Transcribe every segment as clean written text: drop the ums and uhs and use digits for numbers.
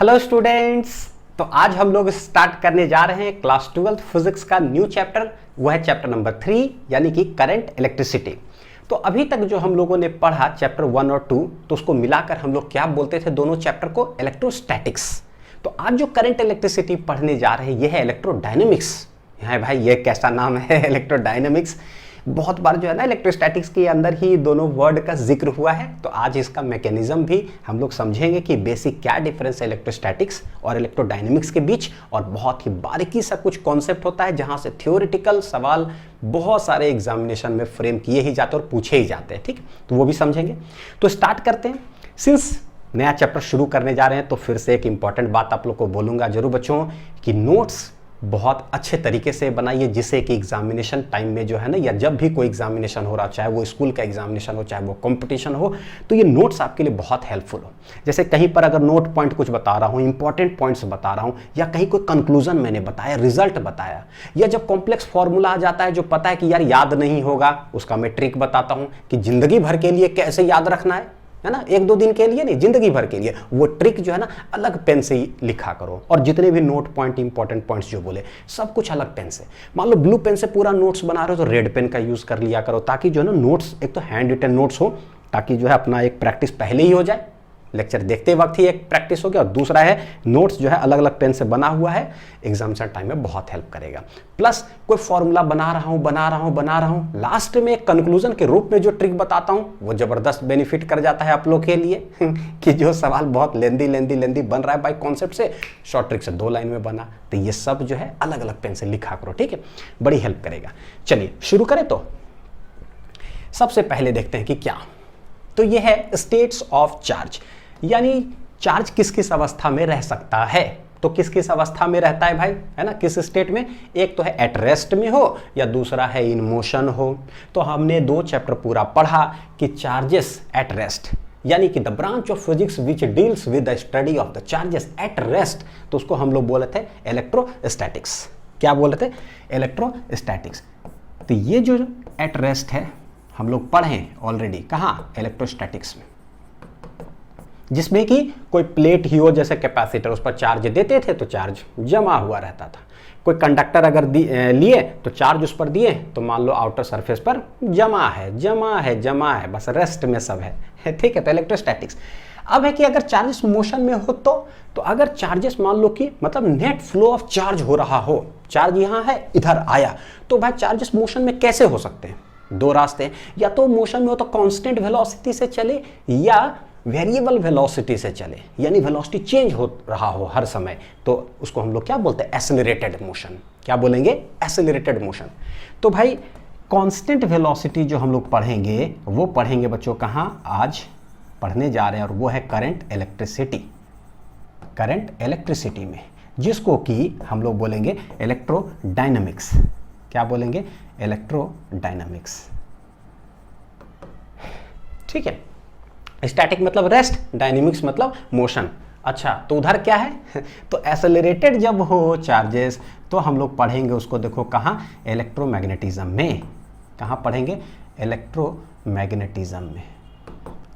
Hello students. तो आज हम लोग स्टार्ट करने जा रहे हैं क्लास 12th फिजिक्स का न्यू चैप्टर। वह है चैप्टर नंबर 3 यानी कि करंट इलेक्ट्रिसिटी। तो अभी तक जो हम लोगों ने पढ़ा चैप्टर 1 और 2, तो उसको मिलाकर हम लोग क्या बोलते थे दोनों चैप्टर को? इलेक्ट्रोस्टैटिक्स। तो आज जो करंट इलेक्ट्रिसिटी पढ़ने जा रहे हैं यह है इलेक्ट्रोडायनेमिक्स। है भाई, ये कैसा नाम है इलेक्ट्रोडायनेमिक्स। बहुत बार जो है ना इलेक्ट्रोस्टैटिक्स के अंदर ही दोनों वर्ड का जिक्र हुआ है। तो आज इसका मैकेनिज्म भी हम लोग समझेंगे कि बेसिक क्या डिफरेंस है इलेक्ट्रोस्टैटिक्स और इलेक्ट्रोडायनेमिक्स के बीच, और बहुत ही बारीकी सा कुछ कॉन्सेप्ट होता है जहां से थ्योरेटिकल सवाल बहुत सारे एग्जामिनेशन में फ्रेम किए ही जाते हैं और पूछे ही जाते हैं। ठीक, तो वो भी समझेंगे। तो स्टार्ट करते हैं। सिंस नया चैप्टर शुरू करने जा रहे हैं तो फिर से एक इंपॉर्टेंट बात आप लोग को बोलूंगा जरूर बच्चों कि नोट्स बहुत अच्छे तरीके से बनाइए, जिससे कि एग्जामिनेशन टाइम में जो है ना, या जब भी कोई एग्जामिनेशन हो रहा, चाहे वो स्कूल का एग्जामिनेशन हो चाहे वो कंपटीशन हो, तो ये नोट्स आपके लिए बहुत हेल्पफुल हो। जैसे कहीं पर अगर नोट पॉइंट कुछ बता रहा हूँ, इंपॉर्टेंट पॉइंट्स बता रहा हूँ, या कहीं कोई कंक्लूजन मैंने बताया, रिजल्ट बताया, या जब कॉम्प्लेक्स फॉर्मूला आ जाता है जो पता है कि यार याद नहीं होगा, उसका मैं ट्रिक बताता हूँ कि जिंदगी भर के लिए कैसे याद रखना है ना, एक दो दिन के लिए नहीं, जिंदगी भर के लिए। वो ट्रिक जो है ना अलग पेन से ही लिखा करो, और जितने भी नोट पॉइंट इंपॉर्टेंट पॉइंट्स जो बोले सब कुछ अलग पेन से। मान लो ब्लू पेन से पूरा नोट्स बना रहे हो तो रेड पेन का यूज कर लिया करो, ताकि जो है ना नोट्स एक तो हैंड रिटन नोट्स हो, ताकि जो है अपना एक प्रैक्टिस पहले ही हो जाए, लेक्चर देखते वक्त ही एक प्रैक्टिस हो गया। और दूसरा है नोट्स जो है अलग अलग पेन से बना हुआ है, एग्जामिनेशन टाइम में बहुत हेल्प करेगा। प्लस कोई फॉर्मूला बना रहा हूं, लास्ट में एक कंक्लूजन के रूप में जो ट्रिक बताता हूं वो जबरदस्त बेनिफिट कर जाता है आप लोग के लिए कि जो सवाल बहुत लेंदी बन रहा है बाई कॉन्सेप्ट से, शॉर्ट ट्रिक से 2 लाइन में बना। तो ये सब जो है अलग अलग पेन से लिखा करो, ठीक है, बड़ी हेल्प करेगा। चलिए शुरू करें। तो सबसे पहले देखते हैं कि क्या, तो ये है स्टेट्स ऑफ चार्ज, यानी चार्ज किस किस अवस्था में रह सकता है। तो किस किस अवस्था में रहता है भाई, है ना, किस स्टेट में? एक तो है एट रेस्ट में हो, या दूसरा है इन मोशन हो। तो हमने 2 चैप्टर पूरा पढ़ा कि चार्जेस एट रेस्ट, यानी कि the branch of physics which deals with the study of the charges at rest, तो उसको हम लोग बोले थे इलेक्ट्रोस्टैटिक्स। क्या बोले थे? इलेक्ट्रोस्टैटिक्स। तो ये जो एट रेस्ट है हम लोग पढ़े ऑलरेडी, कहाँ? इलेक्ट्रोस्टैटिक्स में, जिसमें कि कोई प्लेट ही हो जैसे कैपेसिटर, उस पर चार्ज देते थे तो चार्ज जमा हुआ रहता था। कोई कंडक्टर अगर लिए तो चार्ज उस पर दिए तो मान लो आउटर सरफेस पर जमा है, बस रेस्ट में सब है ठीक है। तो इलेक्ट्रोस्टैटिक्स। अब है कि अगर चार्जेस मोशन में हो तो अगर चार्जेस मान लो कि मतलब नेट फ्लो ऑफ चार्ज हो रहा हो, चार्ज यहाँ है इधर आया, तो भाई चार्जेस मोशन में कैसे हो सकते हैं? 2 रास्ते हैं, या तो मोशन में हो तो कांस्टेंट वेलोसिटी से चले, या वेरिएबल वेलोसिटी से चले, यानी वेलोसिटी चेंज हो रहा हो हर समय, तो उसको हम लोग क्या बोलते हैं? Accelerated motion. क्या बोलेंगे? Accelerated motion. तो भाई कांस्टेंट वेलोसिटी जो हम लोग पढ़ेंगे वो पढ़ेंगे बच्चों कहाँ आज पढ़ने जा रहे हैं, और वो है करंट इलेक्ट्रिसिटी में, जिसको कि हम लोग बोलेंगे इलेक्ट्रोडायनामिक्स। क्या बोलेंगे? इलेक्ट्रोडायनामिक्स, ठीक है। स्टैटिक मतलब रेस्ट, डायनेमिक्स मतलब मोशन। अच्छा, तो उधर क्या है तो एक्सेलरेटेड जब हो चार्जेस तो हम लोग पढ़ेंगे उसको, देखो कहाँ? इलेक्ट्रोमैग्नेटिज्म में। कहाँ पढ़ेंगे? इलेक्ट्रोमैग्नेटिज्म में।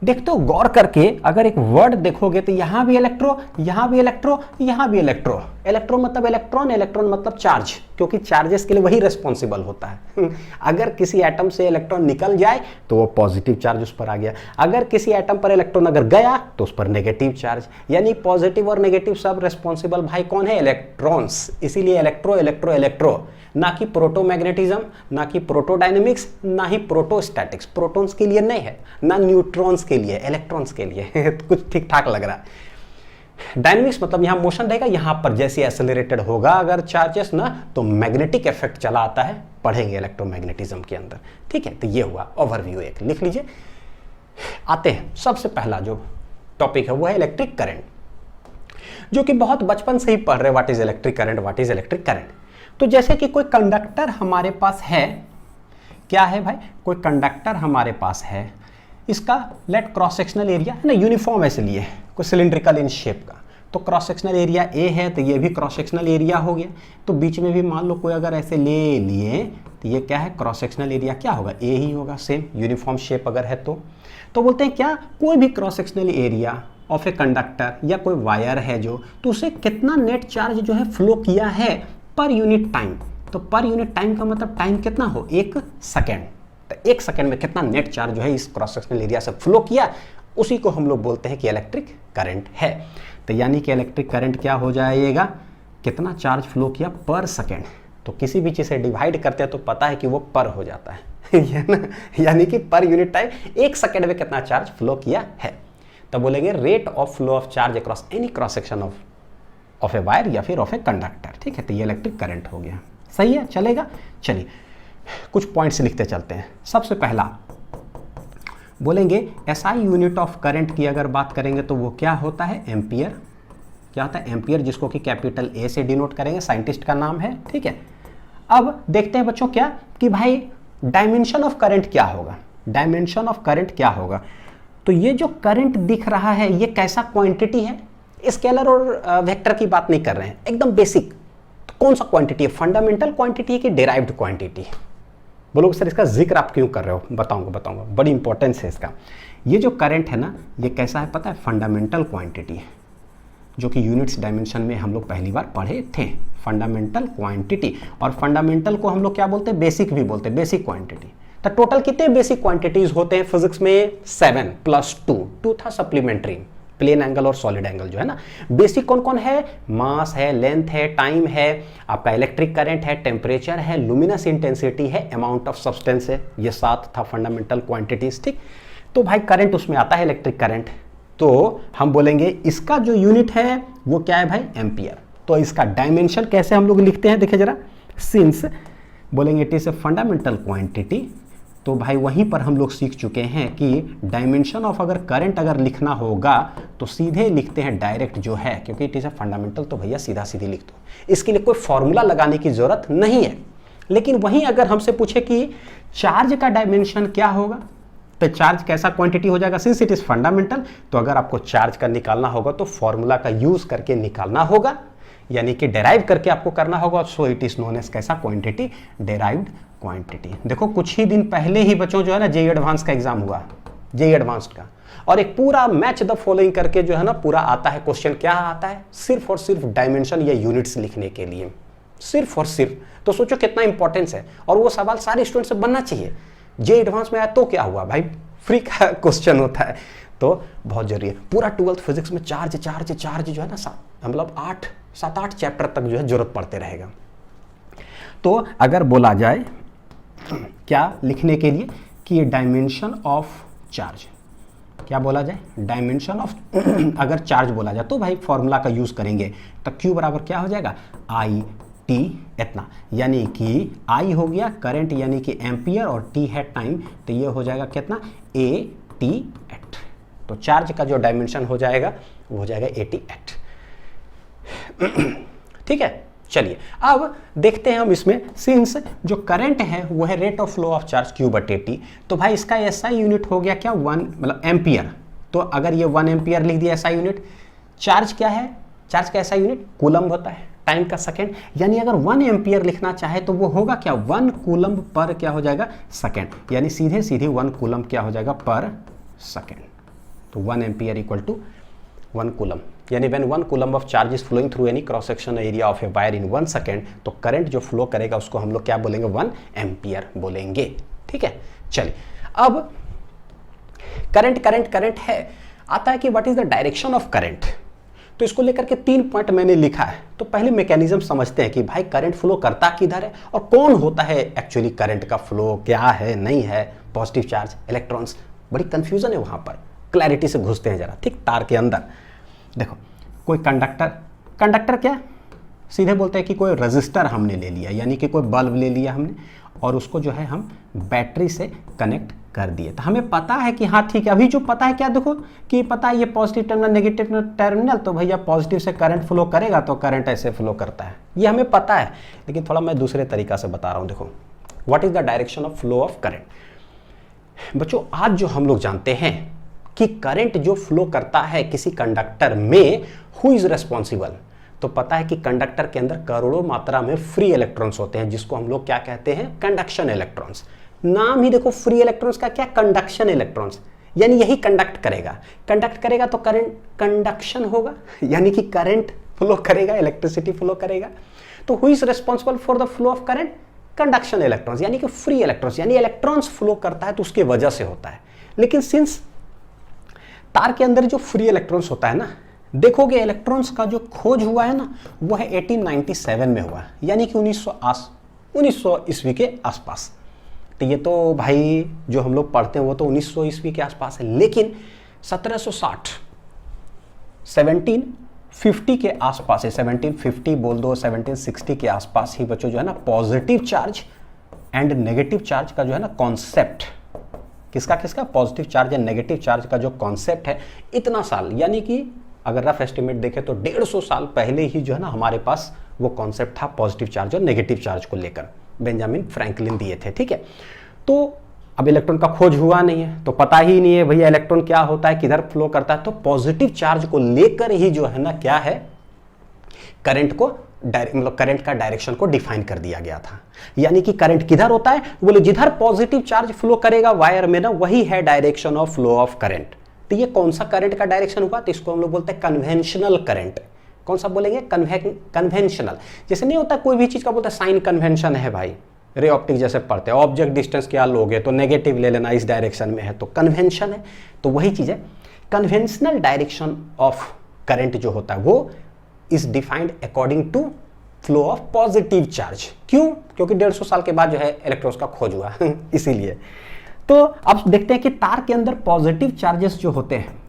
देखते हो गौर करके, अगर एक वर्ड देखोगे तो यहाँ भी इलेक्ट्रो, यहाँ भी इलेक्ट्रो, यहाँ भी इलेक्ट्रो। इलेक्ट्रो मतलब इलेक्ट्रॉन, इलेक्ट्रॉन मतलब चार्ज, क्योंकि चार्जेस के लिए वही रिस्पॉन्सिबल होता है अगर किसी एटम से इलेक्ट्रॉन निकल जाए तो वो पॉजिटिव चार्ज उस पर आ गया, अगर किसी एटम पर इलेक्ट्रॉन अगर गया तो उस पर नेगेटिव चार्ज, यानी पॉजिटिव और नेगेटिव सब रिस्पॉन्सिबल भाई कौन है? इलेक्ट्रॉन्स। इसीलिए इलेक्ट्रो, ना कि प्रोटोमैग्नेटिज्म, ना कि प्रोटोडायनेमिक्स, ना ही प्रोटोस्टैटिक्स। प्रोटॉन्स के लिए नहीं है, ना न्यूट्रॉन्स के लिए, इलेक्ट्रॉन्स के लिए कुछ ठीक ठाक लग रहा है। डायनेमिक्स मतलब यहाँ मोशन रहेगा, यहाँ पर जैसे एक्सेलरेटेड होगा अगर चार्जेस ना, तो मैग्नेटिक इफेक्ट चला आता है, पढ़ेंगे इलेक्ट्रोमैग्नेटिज्म के अंदर, ठीक है। तो ये हुआ ओवरव्यू, एक लिख लीजिए। आते हैं, सबसे पहला जो टॉपिक है वो है इलेक्ट्रिक करंट, जो कि बहुत बचपन से ही पढ़ रहे, व्हाट इज इलेक्ट्रिक करंट। तो जैसे कि कोई कंडक्टर हमारे पास है, क्या है भाई? कोई कंडक्टर हमारे पास है, इसका लेट क्रॉस सेक्शनल एरिया है ना यूनिफॉर्म ऐसे लिए, कोई सिलिंड्रिकल इन शेप का, तो क्रॉस सेक्शनल एरिया ए है, तो ये भी क्रॉस सेक्शनल एरिया हो गया। तो बीच में भी मान लो कोई अगर ऐसे ले लिए तो ये क्या है? क्रॉस सेक्शनल एरिया क्या होगा? ए ही होगा, सेम यूनिफॉर्म शेप अगर है तो बोलते हैं क्या, कोई भी cross sectional area of a conductor या कोई वायर है जो, तो उसे कितना नेट चार्ज जो है फ्लो किया है पर यूनिट टाइम। तो पर यूनिट टाइम का मतलब टाइम कितना हो, 1 सेकेंड। तो 1 सेकेंड में कितना नेट चार्ज जो है इस क्रॉस सेक्शनल एरिया से फ्लो किया, उसी को हम लोग बोलते हैं कि इलेक्ट्रिक करंट है। तो यानी कि इलेक्ट्रिक करंट क्या हो जाएगा, कितना चार्ज फ्लो किया पर सेकेंड। तो किसी भी चीज़ से डिवाइड करते हैं तो पता है कि वो पर हो जाता है यानी कि पर यूनिट टाइम 1 सेकेंड में कितना चार्ज फ्लो किया है। तब बोलेंगे rate of flow of charge across any cross section of a wire या फिर ऑफ ए कंडक्टर। ठीक है, तो ये इलेक्ट्रिक करंट हो गया। सही है, चलेगा। चलिए कुछ पॉइंट्स लिखते चलते हैं। सबसे पहला बोलेंगे एसआई यूनिट ऑफ करंट की अगर बात करेंगे तो वो क्या होता है, एम्पियर। क्या होता है, एम्पियर, जिसको कि कैपिटल ए से डिनोट करेंगे, साइंटिस्ट का नाम है। ठीक है, अब देखते हैं बच्चों क्या कि भाई डायमेंशन ऑफ करंट क्या होगा। डायमेंशन ऑफ करंट क्या होगा, तो ये जो करंट दिख रहा है ये कैसा क्वांटिटी है। स्केलर और वेक्टर की बात नहीं कर रहे हैं, एकदम बेसिक। तो कौन सा क्वांटिटी है, फंडामेंटल क्वांटिटी है कि डेराइव्ड क्वांटिटी। बोलोगे सर इसका जिक्र आप क्यों कर रहे हो, बताऊंगा, बड़ी इंपॉर्टेंस है इसका। ये जो करंट है ना, ये कैसा है पता है, फंडामेंटल क्वांटिटी है, जो कि यूनिट्स डायमेंशन में हम लोग पहली बार पढ़े थे। फंडामेंटल क्वांटिटी, और फंडामेंटल को हम लोग क्या बोलते हैं, बेसिक भी बोलते हैं, बेसिक क्वांटिटी। तो टोटल कितने बेसिक क्वांटिटीज होते हैं फिजिक्स में, 7 + 2 था सप्लीमेंट्री, प्लेन एंगल और सॉलिड एंगल जो है ना। बेसिक कौन कौन है, मास है, लेंथ है, टाइम है, आपका इलेक्ट्रिक करंट है, टेम्परेचर है, लुमिनस इंटेंसिटी है, अमाउंट ऑफ सब्सटेंस है। ये 7 था फंडामेंटल क्वांटिटीज। ठीक, तो भाई करंट उसमें आता है, इलेक्ट्रिक करंट। तो हम बोलेंगे इसका जो यूनिट है वो क्या है भाई, एम्पियर। तो इसका डायमेंशन कैसे हम लोग लिखते हैं, देखिए जरा, सिंस बोलेंगे it is a fundamental quantity. तो भाई वहीं पर हम लोग सीख चुके हैं कि डायमेंशन ऑफ अगर करंट अगर लिखना होगा तो सीधे लिखते हैं डायरेक्ट जो है, क्योंकि इट इज ए फंडामेंटल, तो भैया सीधा सीधी लिख दो, इसके लिए कोई फॉर्मूला लगाने की जरूरत नहीं है। लेकिन वहीं अगर हमसे पूछे कि चार्ज का डायमेंशन क्या होगा, तो चार्ज कैसा क्वांटिटी हो जाएगा, सिंस इट इज फंडामेंटल। तो अगर आपको चार्ज का निकालना होगा तो फॉर्मूला का यूज करके निकालना होगा, यानी कि डेराइव करके आपको करना होगा। So it is known as कैसा क्वांटिटी, डेराइव्ड क्वांटिटी। देखो कुछ ही दिन पहले ही बच्चों जो है ना जेईई एडवांस का एग्जाम हुआ, जेईई एडवांस्ड का, और एक पूरा मैच द फॉलोइंग करके जो है ना पूरा आता है क्वेश्चन। क्या आता है, सिर्फ और सिर्फ डायमेंशन या यूनिट्स लिखने के लिए, सिर्फ और सिर्फ। तो सोचो कितना इंपॉर्टेंस है, और वो सवाल सारे स्टूडेंट से बनना चाहिए। जेईई एडवांस में आया तो क्या हुआ भाई, फ्री का क्वेश्चन होता है, तो बहुत जरूरी है। पूरा 12th फिजिक्स में चार्ज जो है ना, मतलब 7-8 चैप्टर तक जो है जरूरत पड़ते रहेगा। तो अगर बोला जाए क्या लिखने के लिए कि डायमेंशन ऑफ चार्ज, क्या बोला जाए, डायमेंशन ऑफ अगर चार्ज बोला जाए तो भाई फॉर्मूला का यूज करेंगे। तो Q बराबर क्या हो जाएगा, IT इतना, यानी कि I हो गया करंट यानी कि एम्पियर, और T है टाइम, तो ये हो जाएगा कितना, AT8। तो चार्ज का जो डायमेंशन हो जाएगा वो हो जाएगा 88। ठीक है, चलिए अब देखते हैं हम इसमें, सिंस जो करंट है वो है rate of flow of charge Q/T। तो भाई इसका एसआई यूनिट हो गया क्या, 1 मतलब एम्पियर। तो अगर ये 1 एम्पियर लिख दिया एसआई यूनिट, चार्ज क्या है, चार्ज का एसआई यूनिट कूलम्ब होता है, टाइम का सेकंड। यानी अगर 1 एम्पियर लिखना चाहे तो वो होगा क्या, 1 कूलम्ब पर क्या हो जाएगा, सेकंड, यानी सीधे 1 कूलम्ब क्या हो जाएगा पर सेकंड। तो 1 एम्पियर इक्वल टू 1 कूलम्ब, यानी when 1 coulomb of charge is flowing through any cross section area of a wire in 1 second, तो करंट जो फ्लो करेगा उसको हम लोग क्या बोलेंगे, 1 एम्पियर बोलेंगे। ठीक है, चलिए अब करंट है, आता है कि what is the direction of current. तो इसको लेकर के 3 पॉइंट मैंने लिखा है। तो पहले मैकेनिज्म समझते हैं कि भाई करंट फ्लो करता किधर है और कौन होता है एक्चुअली करंट का फ्लो, क्या है नहीं है, पॉजिटिव चार्ज, इलेक्ट्रॉन्स, बड़ी कंफ्यूजन है वहां पर। क्लैरिटी से घुसते हैं जरा, ठीक, तार के अंदर देखो, कोई कंडक्टर क्या, सीधे बोलते हैं कि कोई रजिस्टर हमने ले लिया, यानी कि कोई बल्ब ले लिया हमने, और उसको जो है हम बैटरी से कनेक्ट कर दिए। तो हमें पता है कि हाँ ठीक है, अभी जो पता है क्या, देखो कि पता है ये पॉजिटिव टर्मिनल नेगेटिव टर्मिनल, तो भैया पॉजिटिव से करंट फ्लो करेगा तो करंट ऐसे फ्लो करता है, ये हमें पता है। लेकिन थोड़ा मैं दूसरे तरीका से बता रहा हूँ। देखो what is the direction of flow of current. बच्चों आज जो हम लोग जानते हैं कि करंट जो फ्लो करता है किसी कंडक्टर में, हु इज रेस्पॉन्सिबल, तो पता है कि कंडक्टर के अंदर करोड़ों मात्रा में फ्री इलेक्ट्रॉन्स होते हैं, जिसको हम लोग क्या कहते हैं, कंडक्शन इलेक्ट्रॉन्स। नाम ही देखो फ्री इलेक्ट्रॉन्स का क्या, कंडक्शन इलेक्ट्रॉन्स, यानी यही कंडक्ट करेगा तो करंट कंडक्शन होगा, यानी कि करंट फ्लो करेगा, इलेक्ट्रिसिटी फ्लो करेगा। तो who is responsible for the flow of current? Conduction electrons, यानी कि फ्री इलेक्ट्रॉन्स, यानी इलेक्ट्रॉन्स फ्लो करता है तो उसके वजह से होता है। लेकिन सिंस तार के अंदर जो फ्री इलेक्ट्रॉन्स होता है ना, देखोगे इलेक्ट्रॉन्स का जो खोज हुआ है ना, वो है 1897 में हुआ, यानी कि 1900 ईस्वी के आसपास। तो ये तो भाई जो हम लोग पढ़ते हैं वो तो 1900 ईस्वी के आसपास है, लेकिन 1760 1750 के आसपास है, 1750 बोल दो, 1760 के आसपास ही बच्चों जो है ना positive charge and negative charge का जो है ना कॉन्सेप्ट, किसका positive charge and negative charge का जो कॉन्सेप्ट है, इतना साल, यानी कि अगर रफ एस्टिमेट देखें तो 150 साल पहले ही जो है ना हमारे पास वो कॉन्सेप्ट था पॉजिटिव चार्ज और नेगेटिव चार्ज को लेकर, बेंजामिन फ्रैंकलिन दिए थे। ठीक है, तो अब इलेक्ट्रॉन का खोज हुआ नहीं है तो पता ही नहीं है भैया इलेक्ट्रॉन क्या होता है, किधर फ्लो करता है, तो पॉजिटिव चार्ज को लेकर ही जो है ना क्या है, करंट को मतलब करंट का डायरेक्शन को डिफाइन कर दिया गया था। यानी कि करंट किधर होता है, बोले जिधर पॉजिटिव चार्ज फ्लो करेगा वायर में ना, वही है direction of flow of current. तो ये कौन सा करंट का डायरेक्शन हुआ, तो इसको हम लोग बोलते हैं कन्वेंशनल करंट। कौन सा बोलेंगे? कन्वेंशनल। जैसे नहीं होता कोई भी चीज का बोलते हैं साइन कन्वेंशन है भाई, रे ऑप्टिक जैसे पढ़ते हैं, ऑब्जेक्ट डिस्टेंस क्या लोगे तो नेगेटिव ले लेना, इस डायरेक्शन में है तो कन्वेंशन है। तो वही चीज है, कन्वेंशनल डायरेक्शन ऑफ करंट जो होता है वो is defined according to flow of positive charge. क्यों? क्योंकि 150 साल के बाद जो है इलेक्ट्रॉन्स का खोज हुआ इसीलिए। तो अब देखते हैं कि तार के अंदर पॉजिटिव चार्जेस जो होते हैं,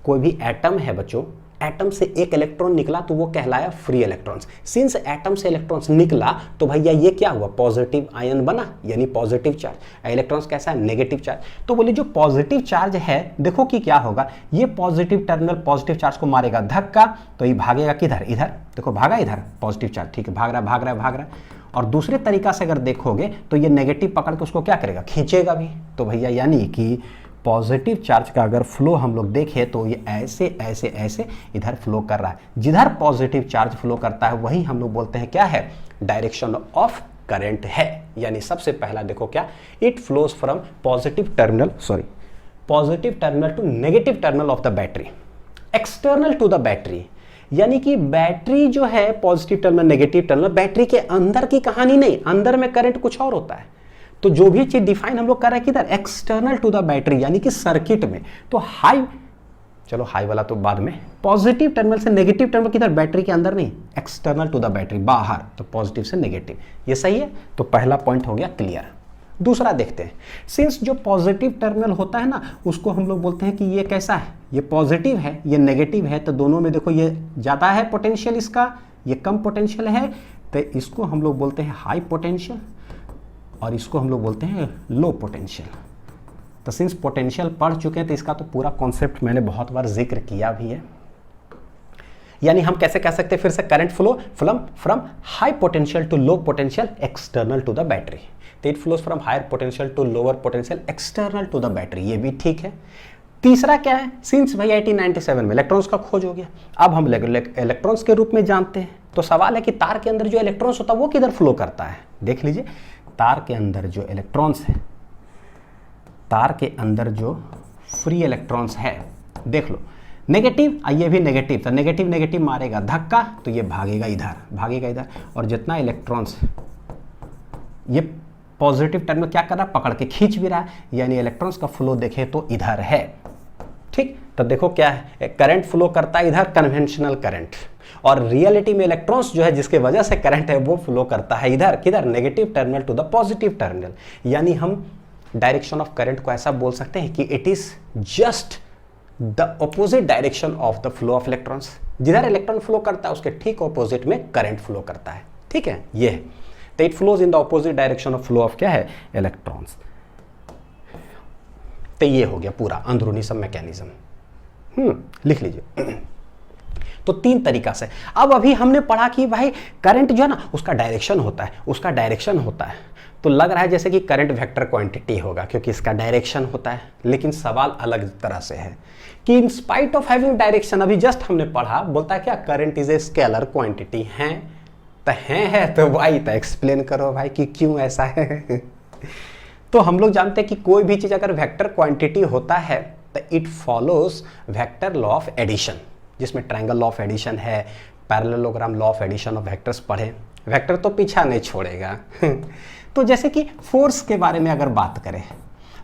कोई भी एटम है बच्चों, एटम से एक इलेक्ट्रॉन निकला तो वो कहलाया फ्री इलेक्ट्रॉन्स। सिंस एटम से इलेक्ट्रॉन्स निकला तो भैया ये क्या हुआ, पॉजिटिव आयन बना, यानी पॉजिटिव चार्ज। इलेक्ट्रॉन्स कैसा है, नेगेटिव चार्ज। तो बोले जो पॉजिटिव चार्ज है, देखो कि क्या होगा, ये पॉजिटिव टर्मिनल पॉजिटिव चार्ज को मारेगा धक्का, तो ये भागेगा किधर, इधर। देखो भागा इधर पॉजिटिव चार्ज, ठीक है, भाग रहा है। और दूसरे तरीका से अगर देखोगे तो ये नेगेटिव पकड़ के उसको क्या करेगा, खींचेगा भी। तो भैया यानी कि पॉजिटिव चार्ज का अगर फ्लो हम लोग देखें तो ये ऐसे ऐसे ऐसे इधर फ्लो कर रहा है। जिधर पॉजिटिव चार्ज फ्लो करता है वही हम लोग बोलते हैं क्या है, डायरेक्शन ऑफ करंट है। यानी सबसे पहला देखो क्या, it flows from positive terminal to negative terminal of the battery, external to the battery. यानी कि बैटरी जो है positive terminal negative terminal, battery के अंदर की कहानी नहीं, अंदर में करंट कुछ और होता है। तो जो भी चीज डिफाइन हम लोग कर रहे हैं किधर, एक्सटर्नल टू द बैटरी, यानी कि सर्किट में। तो हाई, चलो हाई वाला तो बाद में, पॉजिटिव टर्मिनल से नेगेटिव टर्मिनल किधर, बैटरी के अंदर नहीं, एक्सटर्नल टू द बैटरी, बाहर। तो पॉजिटिव से नेगेटिव, ये सही है। तो पहला पॉइंट हो गया क्लियर। दूसरा देखते हैं, सिंस जो पॉजिटिव टर्मिनल होता है ना, उसको हम लोग बोलते हैं कि ये कैसा है, ये पॉजिटिव है, ये नेगेटिव है। तो दोनों में देखो ये ज़्यादा है पोटेंशियल इसका, ये कम पोटेंशियल है, तो इसको हम लोग बोलते हैं हाई पोटेंशियल और इसको हम लोग बोलते हैं लो पोटेंशियल। तो सिंस पोटेंशियल पढ़ चुके हैं तो इसका तो पूरा कॉन्सेप्ट मैंने बहुत बार जिक्र किया भी है। यानी हम कैसे कह सकते हैं फिर से, current flow from high potential to low potential external to the battery. तो it flows from higher potential to lower potential external to the battery, ये भी ठीक है। तीसरा क्या है, सिंस भाई 1897 में इलेक्ट्रॉन्स का खोज हो गया, अब हम इलेक्ट्रॉन्स के रूप में जानते हैं। तो सवाल है कि तार के अंदर जो इलेक्ट्रॉन्स होता है वो किधर फ्लो करता है। देख लीजिए, तार के अंदर जो इलेक्ट्रॉन्स है, तार के अंदर जो फ्री इलेक्ट्रॉन्स है, देख लो, नेगेटिव, ये भी नेगेटिव, तो नेगेटिव नेगेटिव मारेगा धक्का, तो ये भागेगा इधर। और जितना इलेक्ट्रॉन्स, ये पॉजिटिव टर्मिनल क्या कर रहा है, पकड़ के खींच भी रहा है, यानी इलेक्ट्रॉन्स का फ्लो देखें तो इधर है। ठीक, तो देखो क्या है, करंट फ्लो करता है इधर, कन्वेंशनल करंट, और रियलिटी में इलेक्ट्रॉन्स जो है जिसके वजह से करंट है वो फ्लो करता है इधर, किधर, negative terminal to the positive terminal. यानी हम डायरेक्शन ऑफ करंट को ऐसा बोल सकते हैं कि it is just the opposite direction of the flow of electrons. जिधर इलेक्ट्रॉन फ्लो करता है उसके ठीक ऑपोजिट में करंट फ्लो करता है। ठीक है, ये है, तो it flows in the opposite direction of flow of क्या है, इलेक्ट्रॉन्स। तो ये हो गया पूरा अंदरूनी सब मैकेनिज्म। लिख लीजिए। तो तीन तरीका से। अब अभी हमने पढ़ा कि भाई करंट जो है ना उसका डायरेक्शन होता है, तो लग रहा है जैसे कि करंट वेक्टर क्वांटिटी होगा क्योंकि इसका डायरेक्शन होता है। लेकिन सवाल अलग तरह से है कि in spite of having direction, अभी जस्ट हमने पढ़ा, बोलता है क्या, current is a scalar quantity है तो भाई तो एक्सप्लेन करो भाई कि क्यों ऐसा है। तो हम लोग जानते हैं कि कोई भी चीज अगर वेक्टर क्वांटिटी होता है तो it follows vector law of addition, जिसमें ट्रायंगल लॉ ऑफ एडिशन है, parallelogram law of addition of vectors पढ़े। वेक्टर तो पीछा नहीं छोड़ेगा। तो जैसे कि फोर्स के बारे में अगर बात करें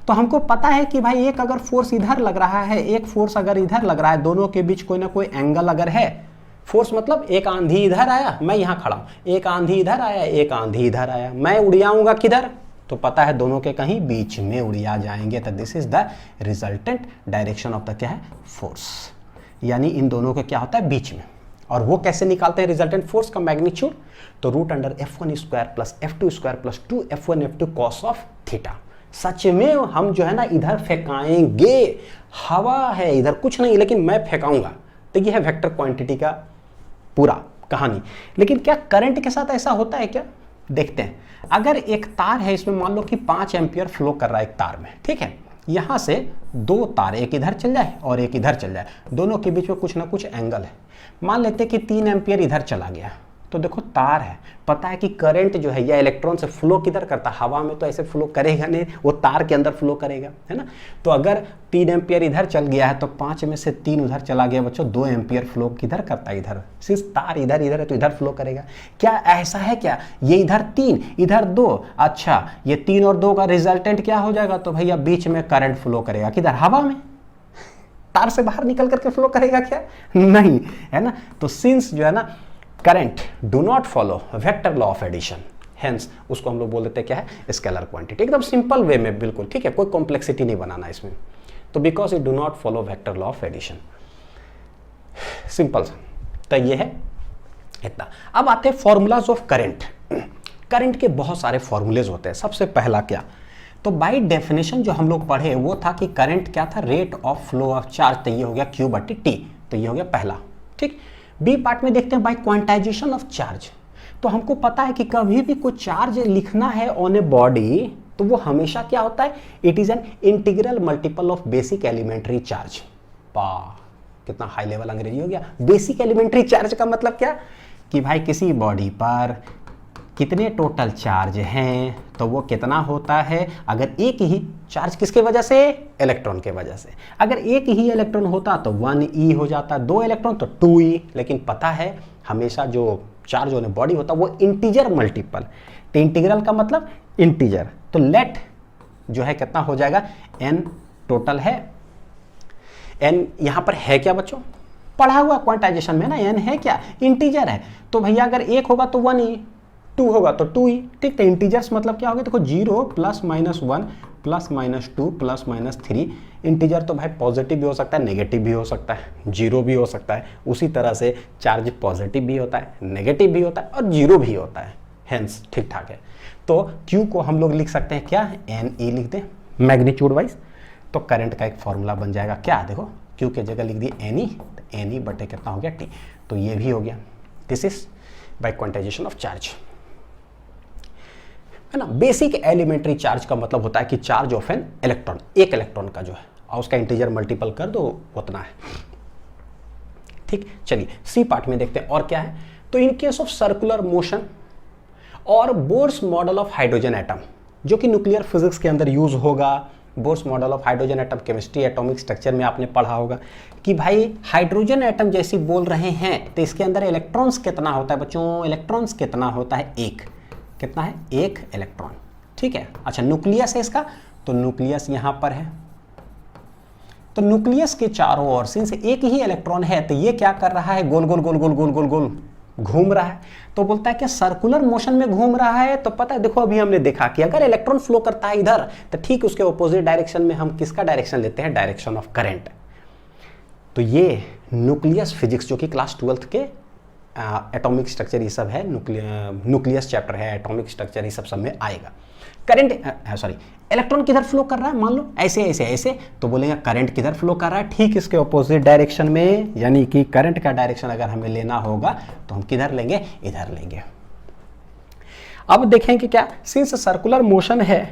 तो हमको पता है कि भाई एक अगर फोर्स इधर लग रहा है, एक फोर्स अगर इधर लग रहा है, दोनों के बीच कोई ना कोई एंगल अगर है, फोर्स मतलब एक आंधी इधर आया, मैं यहाँ खड़ा हूँ, एक आंधी इधर आया, एक आंधी इधर आया, मैं उड़ियाऊंगा किधर, तो पता है दोनों के कहीं बीच में उड़िया जाएंगे। तो this is the resultant direction of the क्या है, फोर्स, यानी इन दोनों का क्या होता है, बीच में। और वो कैसे निकालते हैं रिजल्टेंट फोर्स का मैग्नीट्यूड, तो root under F1 square plus F2 square plus 2F1 F2 cos of theta. सच में हम जो है ना इधर फेंकाएंगे, हवा है इधर कुछ नहीं, लेकिन मैं फेंकाऊंगा। तो ये है वेक्टर क्वांटिटी का पूरा कहानी। लेकिन क्या करंट के साथ ऐसा होता है क्या, देखते हैं। अगर एक तार है, इसमें मान लो कि 5 एम्पियर फ्लो कर रहा है एक तार में, ठीक है, यहां से 2 तार, एक इधर चल जाए और एक इधर चल जाए, दोनों के बीच में कुछ ना कुछ एंगल है। मान लेते हैं कि 3 एम्पियर इधर चला गया, तो देखो तार है, पता है कि करंट जो है या इलेक्ट्रॉन से फ्लो किधर करता है, हवा में तो ऐसे फ्लो करेगा नहीं, वो तार के अंदर फ्लो करेगा, है ना। तो अगर 3 एम्पियर इधर चल गया है तो 5 में से 3 उधर चला गया बच्चों, 2 एम्पियर फ्लो किधर करता है, इधर। सिंस तार इधर इधर है तो इधर फ्लो करेगा। क्या ऐसा है क्या, ये इधर 3 इधर 2, अच्छा ये 3 और 2 का रिजल्टेंट क्या हो जाएगा, तो भैया बीच में करंट फ्लो करेगा किधर, हवा में, तार से बाहर निकल करके फ्लो करेगा क्या, नहीं, है ना। तो सिंस जो है ना current do not follow vector law of addition, hence उसको हम लोग बोल देते हैं क्या है, स्केलर क्वांटिटी। एकदम सिंपल वे में, बिल्कुल ठीक है, कोई कॉम्प्लेक्सिटी नहीं बनाना इसमें। तो because it do not follow vector law of addition, simple सा। तो ये है इतना। अब आते हैं फॉर्मूलाज ऑफ करंट। करंट के बहुत सारे फॉर्मूलेज होते हैं। सबसे पहला क्या, तो बाय डेफिनेशन जो हम लोग पढ़े वो था कि करंट क्या था, rate of flow of charge. तो ये हो गया Q/T, तो ये हो गया पहला, ठीक। बी पार्ट में देखते हैं बाय क्वांटाइजेशन ऑफ चार्ज। तो हमको पता है कि कभी भी कोई चार्ज लिखना है ऑन ए बॉडी तो वो हमेशा क्या होता है, it is an integral multiple of basic elementary charge. कितना हाई लेवल अंग्रेजी हो गया। बेसिक एलिमेंट्री चार्ज का मतलब क्या, कि भाई किसी बॉडी पर कितने टोटल चार्ज हैं, तो वो कितना होता है। अगर एक ही चार्ज किसके वजह से, इलेक्ट्रॉन के वजह से, अगर एक ही इलेक्ट्रॉन होता तो 1e हो जाता, 2 इलेक्ट्रॉन तो 2e। लेकिन पता है हमेशा जो चार्ज होने बॉडी होता वो इंटीजर मल्टीपल, तो इंटीग्रल का मतलब इंटीजर। तो लेट जो है कितना हो जाएगा, n टोटल है, n यहां पर है क्या बच्चों, पढ़ा हुआ क्वांटाइजेशन में ना, n है क्या, इंटीजर है। तो भैया अगर 1 होगा तो 1e, 2 होगा तो 2e, ठीक। तो इंटीजर्स मतलब क्या हो गया, देखो 0 plus minus 1 plus minus 2 plus minus 3। Integer तो भाई पॉजिटिव भी हो सकता है, नेगेटिव भी हो सकता है, 0 भी हो सकता है। उसी तरह से चार्ज पॉजिटिव भी होता है, नेगेटिव भी होता है और 0 भी होता है, हेंस ठीक ठाक है। तो Q को हम लोग लिख सकते हैं क्या, NE लिख दें मैग्नीट्यूड वाइज। तो करंट का एक फॉर्मूला बन जाएगा क्या, देखो Q के जगह लिख दिए NE, तो NE बटे कितना हो गया T, तो ये भी हो गया। This is by quantization of charge, है ना। बेसिक एलिमेंट्री चार्ज का मतलब होता है कि चार्ज ऑफ एन इलेक्ट्रॉन, एक इलेक्ट्रॉन का जो है, और उसका इंटीजर मल्टीपल कर दो उतना है, ठीक। चलिए सी पार्ट में देखते हैं और क्या है। तो in case of circular motion और Bohr's model of hydrogen atom, जो कि न्यूक्लियर फिजिक्स के अंदर यूज होगा। Bohr's model of hydrogen atom chemistry atomic structure में आपने पढ़ा होगा कि भाई हाइड्रोजन एटम जैसी बोल रहे हैं तो इसके अंदर इलेक्ट्रॉन्स कितना होता है बच्चों, इलेक्ट्रॉन्स कितना होता है, एक, कितना है, 1 इलेक्ट्रॉन, ठीक है। अच्छा न्यूक्लियस है इसका, तो न्यूक्लियस यहां पर है। तो न्यूक्लियस के चारों ओर सिंस एक ही इलेक्ट्रॉन है तो ये क्या कर रहा है, गोल गोल गोल गोल गोल गोल गोल घूम रहा है। तो बोलता है कि सर्कुलर मोशन में घूम रहा है। तो पता है देखो अभी हमने देखा कि अगर इलेक्ट्रॉन फ्लो करता है इधर तो ठीक उसके ऑपोजिट डायरेक्शन में हम किसका डायरेक्शन लेते हैं, डायरेक्शन ऑफ करंट। तो ये न्यूक्लियस फिजिक्स जो कि क्लास 12th के एटॉमिक स्ट्रक्चर ये सब है, न्यूक्लियस चैप्टर है, एटॉमिक स्ट्रक्चर ये सब में आएगा। करंट इलेक्ट्रॉन किधर फ्लो कर रहा है, मान लो ऐसे ऐसे ऐसे, तो बोलेंगे करंट किधर फ्लो कर रहा है, ठीक इसके ऑपोजिट डायरेक्शन में। यानी कि करंट का डायरेक्शन अगर हमें लेना होगा तो हम किधर लेंगे, इधर लेंगे। अब देखेंगे क्या, सिंस सर्कुलर मोशन है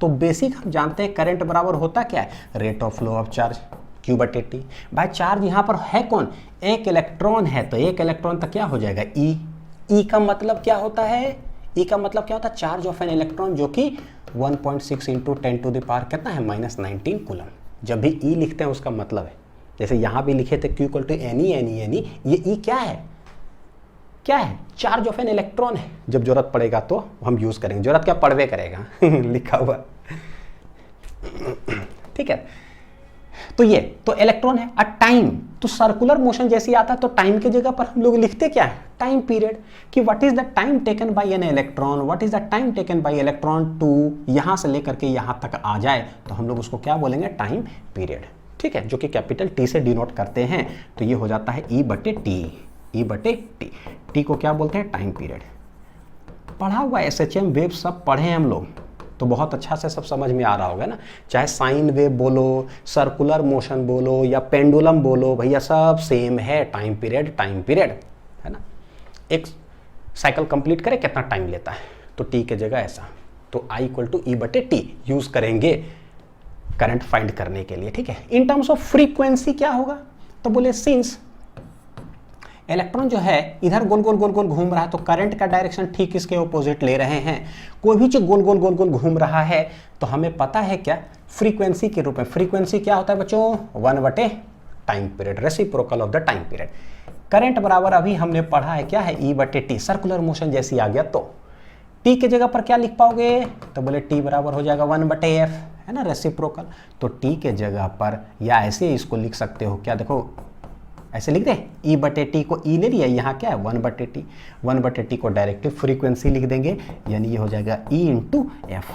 तो बेसिक हम जानते हैं करंट बराबर होता क्या है, rate of flow of charge Q/T। भाई चार्ज यहाँ पर है कौन, एक इलेक्ट्रॉन है, तो एक इलेक्ट्रॉन तक क्या हो जाएगा, E। E का मतलब क्या होता है, E का मतलब क्या होता है, चार्ज ऑफ एन इलेक्ट्रॉन जो कि 1.6 इंटू 10 टू द पावर कितना है -19 कूलम। जब भी ई लिखते हैं उसका मतलब है, जैसे यहाँ भी लिखे थे Q इक्वल टू एनी, ये ई क्या है, चार्ज ऑफ एन इलेक्ट्रॉन है। जब जरूरत पड़ेगा तो हम यूज करेंगे, जरूरत क्या पड़वे करेगा लिखा हुआ ठीक है। तो ये तो इलेक्ट्रॉन है। अ टाइम, तो सर्कुलर मोशन जैसी आता है तो टाइम की जगह पर हम लोग लिखते क्या है, टाइम पीरियड, कि what is the time taken by an electron, what is the time taken by electron to यहां से लेकर के यहां तक आ जाए, तो हम लोग उसको क्या बोलेंगे, टाइम पीरियड। ठीक है, जो कि कैपिटल टी से डिनोट करते हैं। तो ये हो जाता है ई बटे टी को क्या बोलते हैं, टाइम पीरियड। पढ़ा हुआ SHM वेव सब पढ़े हैं हम लोग, तो बहुत अच्छा से सब समझ में आ रहा होगा ना। चाहे साइन वेव बोलो, सर्कुलर मोशन बोलो या पेंडुलम बोलो, भैया सब सेम है, टाइम पीरियड है ना। एक साइकिल कंप्लीट करे कितना टाइम लेता है, तो टी के जगह ऐसा, तो I इक्वल टू ई बटे टी यूज करेंगे करंट फाइंड करने के लिए। ठीक है, इन टर्म्स ऑफ फ्रीक्वेंसी क्या होगा, तो बोले सिंस इलेक्ट्रॉन जो है इधर गोल गोल घूम रहा है, तो करंट का डायरेक्शन ठीक इसके ऑपोजिट ले रहे हैं। कोई भी चीज गोल गोल घूम रहा है तो हमें पता है क्या, फ्रीक्वेंसी के रूप में। फ्रीक्वेंसी क्या होता है बच्चों, 1 बटे time period, reciprocal of the time period. Current बराबर अभी हमने पढ़ा है क्या है, ई बटे टी। सर्कुलर मोशन जैसी आ गया तो टी के जगह पर क्या लिख पाओगे, तो बोले टी बराबर हो जाएगा 1 बटे एफ, है ना, रेसिप्रोकल। तो टी के जगह पर या ऐसे इसको लिख सकते हो, क्या देखो ऐसे लिख दे, ई बटे टी को ई ले लिया, यहाँ क्या है 1 बटे टी को डायरेक्टली फ्रीक्वेंसी लिख देंगे, यानी ये हो जाएगा ई इंटू एफ।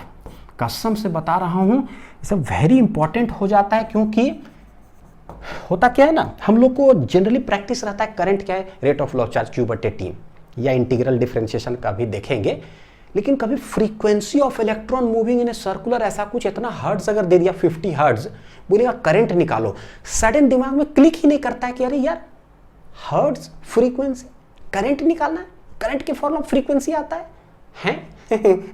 कसम से बता रहा हूँ, ये सब वेरी इंपॉर्टेंट हो जाता है, क्योंकि होता क्या है ना, हम लोग को जनरली प्रैक्टिस रहता है करंट क्या है, rate of law of charge Q बटे टी, या इंटीग्रल डिफरेंशिएशन का भी देखेंगे। लेकिन कभी frequency of electron moving in a circular ऐसा कुछ इतना हर्ट्ज अगर दे दिया 50 हर्ट्ज, बोलेगा करंट निकालो, सडन दिमाग में क्लिक ही नहीं करता है कि अरे यार हर्ट्ज फ्रीक्वेंसी करंट निकालना है, करंट के फॉर्म में फ्रीक्वेंसी आता है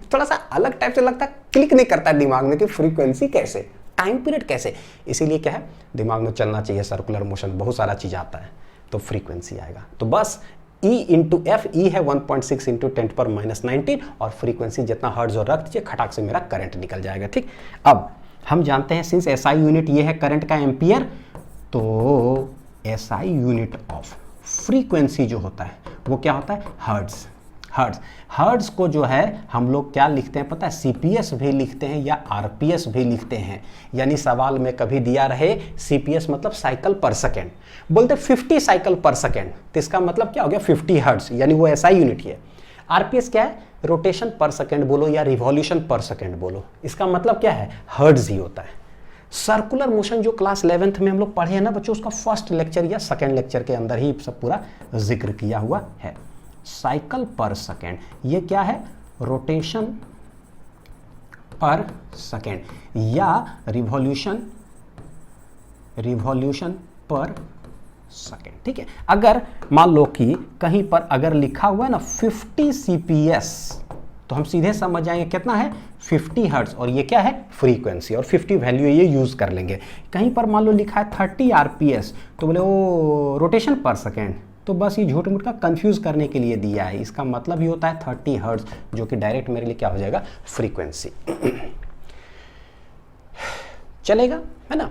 थोड़ा सा अलग टाइप से लगता है, क्लिक नहीं करता है दिमाग में कि फ्रीक्वेंसी कैसे, टाइम पीरियड कैसे। इसीलिए क्या है, दिमाग में चलना चाहिए सर्कुलर मोशन, बहुत सारा चीज आता है तो फ्रीक्वेंसी आएगा। तो बस E इंटू एफ, ई है 1.6 इंटू 10⁻⁹, और फ्रीक्वेंसी जितना हर्ट्ज और रख दीजिए, खटाक से मेरा करंट निकल जाएगा। ठीक, अब हम जानते हैं सिंस SI यूनिट ये है करंट का एम्पियर, तो SI यूनिट ऑफ फ्रीक्वेंसी जो होता है वो क्या होता है, हर्ट्ज को जो है हम लोग क्या लिखते हैं पता है, CPS भी लिखते हैं या RPS भी लिखते हैं। यानी सवाल में कभी दिया रहे CPS मतलब साइकिल पर सेकेंड, बोलते 50 साइकिल पर सेकेंड, तो इसका मतलब क्या हो गया 50 हर्ट्ज, यानी वो SI यूनिट ही है। RPS क्या है, रोटेशन पर सेकेंड बोलो या रिवॉल्यूशन पर सेकेंड बोलो, इसका मतलब क्या है, हर्ट्ज ही होता है। सर्कुलर मोशन जो क्लास 11th में हम लोग पढ़े हैं ना बच्चों, उसका फर्स्ट लेक्चर या सेकेंड लेक्चर के अंदर ही सब पूरा जिक्र किया हुआ है। साइकिल पर सेकेंड ये क्या है, रोटेशन पर सेकेंड या रिवॉल्यूशन पर सेकेंड। ठीक है, अगर मान लो कि कहीं पर अगर लिखा हुआ है ना 50 CPS, तो हम सीधे समझ जाएंगे कितना है 50 हर्ट्ज, और ये क्या है फ्रीक्वेंसी, और 50 वैल्यू ये यूज कर लेंगे। कहीं पर मान लो लिखा है 30 RPS, तो बोले वो रोटेशन पर सेकेंड, तो बस ये झूठ मूठ का कंफ्यूज करने के लिए दिया है, इसका मतलब ही होता है 30 हर्ट्ज, जो कि डायरेक्ट मेरे लिए क्या हो जाएगा, फ्रीक्वेंसी। चलेगा, है ना।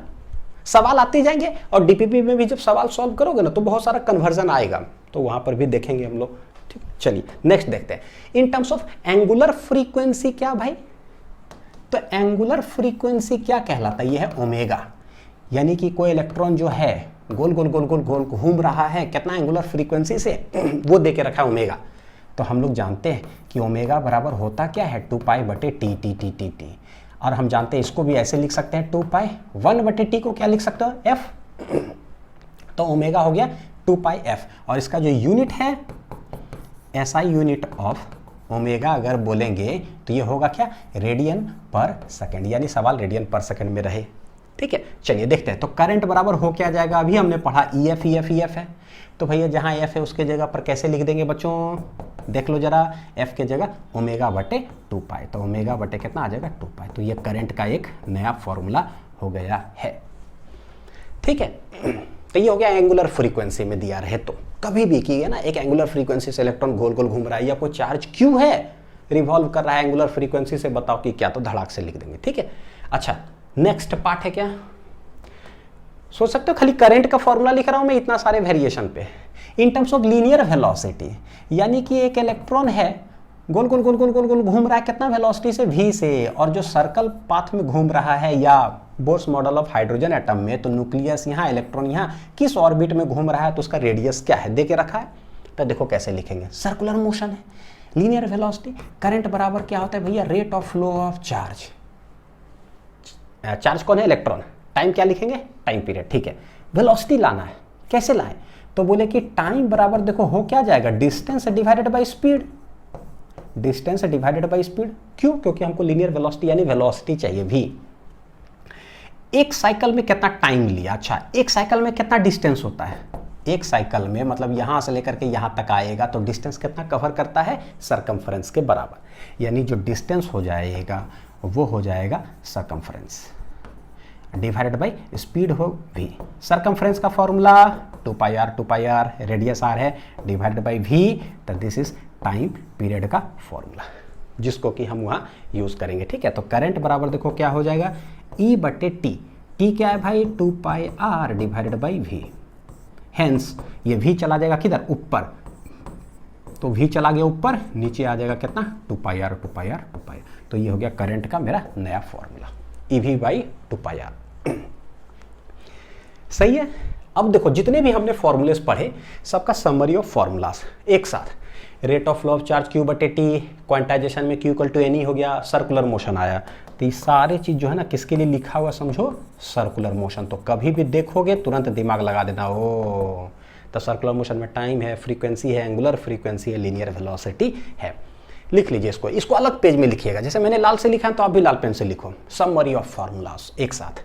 सवाल आते जाएंगे, और DPP में भी जब सवाल सॉल्व करोगे ना तो बहुत सारा कन्वर्जन आएगा, तो वहां पर भी देखेंगे हम लोग। ठीक, चलिए नेक्स्ट देखते हैं। In terms of angular frequency क्या भाई, तो एंगुलर फ्रीक्वेंसी क्या कहलाता है, ये है ओमेगा, यानी कि कोई इलेक्ट्रॉन जो है गोल गोल घूम रहा है कितना एंगुलर फ्रीक्वेंसी से, वो दे के रखा है ओमेगा। तो हम लोग जानते हैं कि ओमेगा बराबर होता क्या है, 2 पाई बटे टी, और हम जानते हैं इसको भी ऐसे लिख सकते हैं 2 पाई, 1 बटे टी को क्या लिख सकते हो, एफ, तो ओमेगा हो गया 2 पाई एफ, और इसका जो यूनिट है SI यूनिट ऑफ ओमेगा अगर बोलेंगे तो ये होगा क्या, रेडियन पर सेकेंड, यानी सवाल रेडियन पर सेकेंड में रहे। ठीक है, चलिए देखते हैं। तो करंट बराबर हो क्या जाएगा, अभी हमने पढ़ा EF है, तो भैया जहाँ F है उसके जगह पर कैसे लिख देंगे बच्चों, देख लो जरा, F के जगह ओमेगा बटे 2 पाई, तो ओमेगा बटे कितना आ जाएगा 2 पाई, तो ये करंट का एक नया फॉर्मूला हो गया है। ठीक है, तो ये हो गया एंगुलर फ्रीक्वेंसी में दिया रहे, तो कभी भी की है ना एक एंगुलर फ्रीक्वेंसी से इलेक्ट्रॉन गोल गोल घूम रहा है, या कोई चार्ज Q है रिवॉल्व कर रहा है एंगुलर फ्रीक्वेंसी से, बताओ कि क्या, तो धड़ाक से लिख देंगे। ठीक है, अच्छा नेक्स्ट पार्ट है क्या, सोच सकते हो खाली करंट का फॉर्मूला लिख रहा हूं मैं इतना सारे वेरिएशन पे, in terms of linear velocity, यानी कि एक इलेक्ट्रॉन है गोल गोल गोल गोल गोल गोल घूम रहा है कितना वेलोसिटी से, v से, और जो सर्कल पाथ में घूम रहा है या bourse model of hydrogen atom में, तो न्यूक्लियस यहाँ, इलेक्ट्रॉन यहाँ, किस ऑर्बिट में घूम रहा है, तो उसका रेडियस क्या है दे के रखा है। तो देखो कैसे लिखेंगे, सर्कुलर मोशन है, लीनियर वेलोसिटी, करंट बराबर क्या होता है भैया, rate of flow of charge, charge कौन है, इलेक्ट्रॉन, टाइम क्या लिखेंगे, टाइम पीरियड। ठीक है, वेलोसिटी लाना है, कैसे लाए, तो बोले कि टाइम बराबर देखो हो क्या जाएगा, distance divided by speed, distance divided by speed, क्यों, क्योंकि हमको लीनियर वेलोसिटी यानी वेलोसिटी चाहिए v। एक साइकिल में कितना टाइम लिया, अच्छा एक साइकिल में कितना डिस्टेंस होता है, एक साइकिल में मतलब यहां से लेकर के यहां तक आएगा तो डिस्टेंस कितना कवर करता है, सरकमफ्रेंस के बराबर, यानी जो डिस्टेंस हो जाएगा वो हो जाएगा सरकमफ्रेंस डिवाइडेड बाय स्पीड हो v। सरकमफ्रेंस का फॉर्मूला 2πr, रेडियस r है, डिवाइडेड बाय v, तो दिस इज टाइम पीरियड का फॉर्मूला जिसको कि हम वहाँ यूज़ करेंगे। ठीक है, तो करंट बराबर देखो क्या हो जाएगा, E बटे टी, टी क्या है भाई 2πr divided by v, hence ये v चला जाएगा किधर, ऊपर, तो v चला गया ऊपर, नीचे आ जाएगा कितना 2πr, तो ये हो गया करंट का मेरा नया फॉर्मूला, EV बाई 2πr। सही है, अब देखो जितने भी हमने फॉर्मूलेस पढ़े सबका समरी ऑफ फॉर्मूलास एक साथ, rate of flow of charge q बटे टी, क्वांटाइजेशन में q इक्वल टू एन हो गया, सर्कुलर मोशन आया, तो ये सारे चीज़ जो है ना किसके लिए लिखा हुआ समझो, सर्कुलर मोशन। तो कभी भी देखोगे तुरंत दिमाग लगा देना, ओ तो सर्कुलर मोशन में टाइम है, फ्रीक्वेंसी है, एंगुलर फ्रीक्वेंसी है, लीनियर वेलोसिटी है। लिख लीजिए इसको, इसको अलग पेज में लिखिएगा, जैसे मैंने लाल से लिखा है तो आप भी लाल पेन से लिखो, समरी ऑफ फॉर्मूलास एक साथ।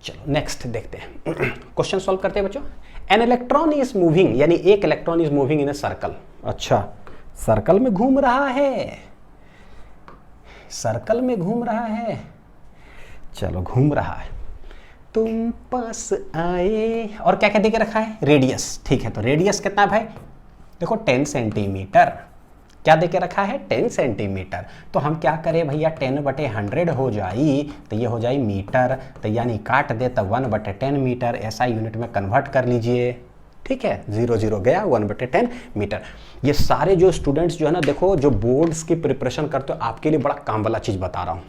चलो नेक्स्ट देखते हैं, क्वेश्चन सॉल्व करते हैं बच्चों। एन इलेक्ट्रॉन इज मूविंग, यानी एक electron is moving in a circle, अच्छा सर्कल में घूम रहा है, सर्कल में घूम रहा है, चलो घूम रहा है, तुम पास आए, और क्या क्या दे के रखा है, रेडियस। ठीक है, तो रेडियस कितना है भाई, देखो 10 सेंटीमीटर, क्या दे के रखा है 10 सेंटीमीटर, तो हम क्या करें भैया 10/100 हो जाई, तो ये हो जाए मीटर, तो यानी काट दे तो 1/10 मीटर, ऐसा यूनिट में कन्वर्ट कर लीजिए। ठीक है, 0 0 गया, 1/10 मीटर। ये सारे जो स्टूडेंट्स जो है ना, देखो जो बोर्ड्स की प्रिपरेशन करते हो, आपके लिए बड़ा काम वाला चीज़ बता रहा हूँ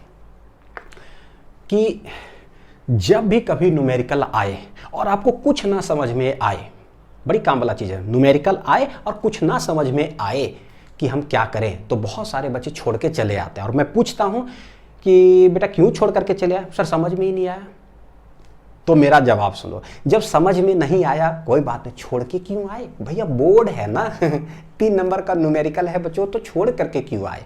कि जब भी कभी न्यूमेरिकल आए और आपको कुछ ना समझ में आए, बड़ी काम वाला चीज़ है, न्यूमेरिकल आए और कुछ ना समझ में आए कि हम क्या करें, तो बहुत सारे बच्चे छोड़ के चले आते हैं, और मैं पूछता हूँ कि बेटा क्यों छोड़ करके चले आए, सर समझ में ही नहीं आया। तो मेरा जवाब सुनो, जब समझ में नहीं आया कोई बात नहीं, छोड़ के क्यों आए भैया, बोर्ड है ना 3 नंबर का न्यूमेरिकल है बच्चों, तो छोड़ करके क्यों आए।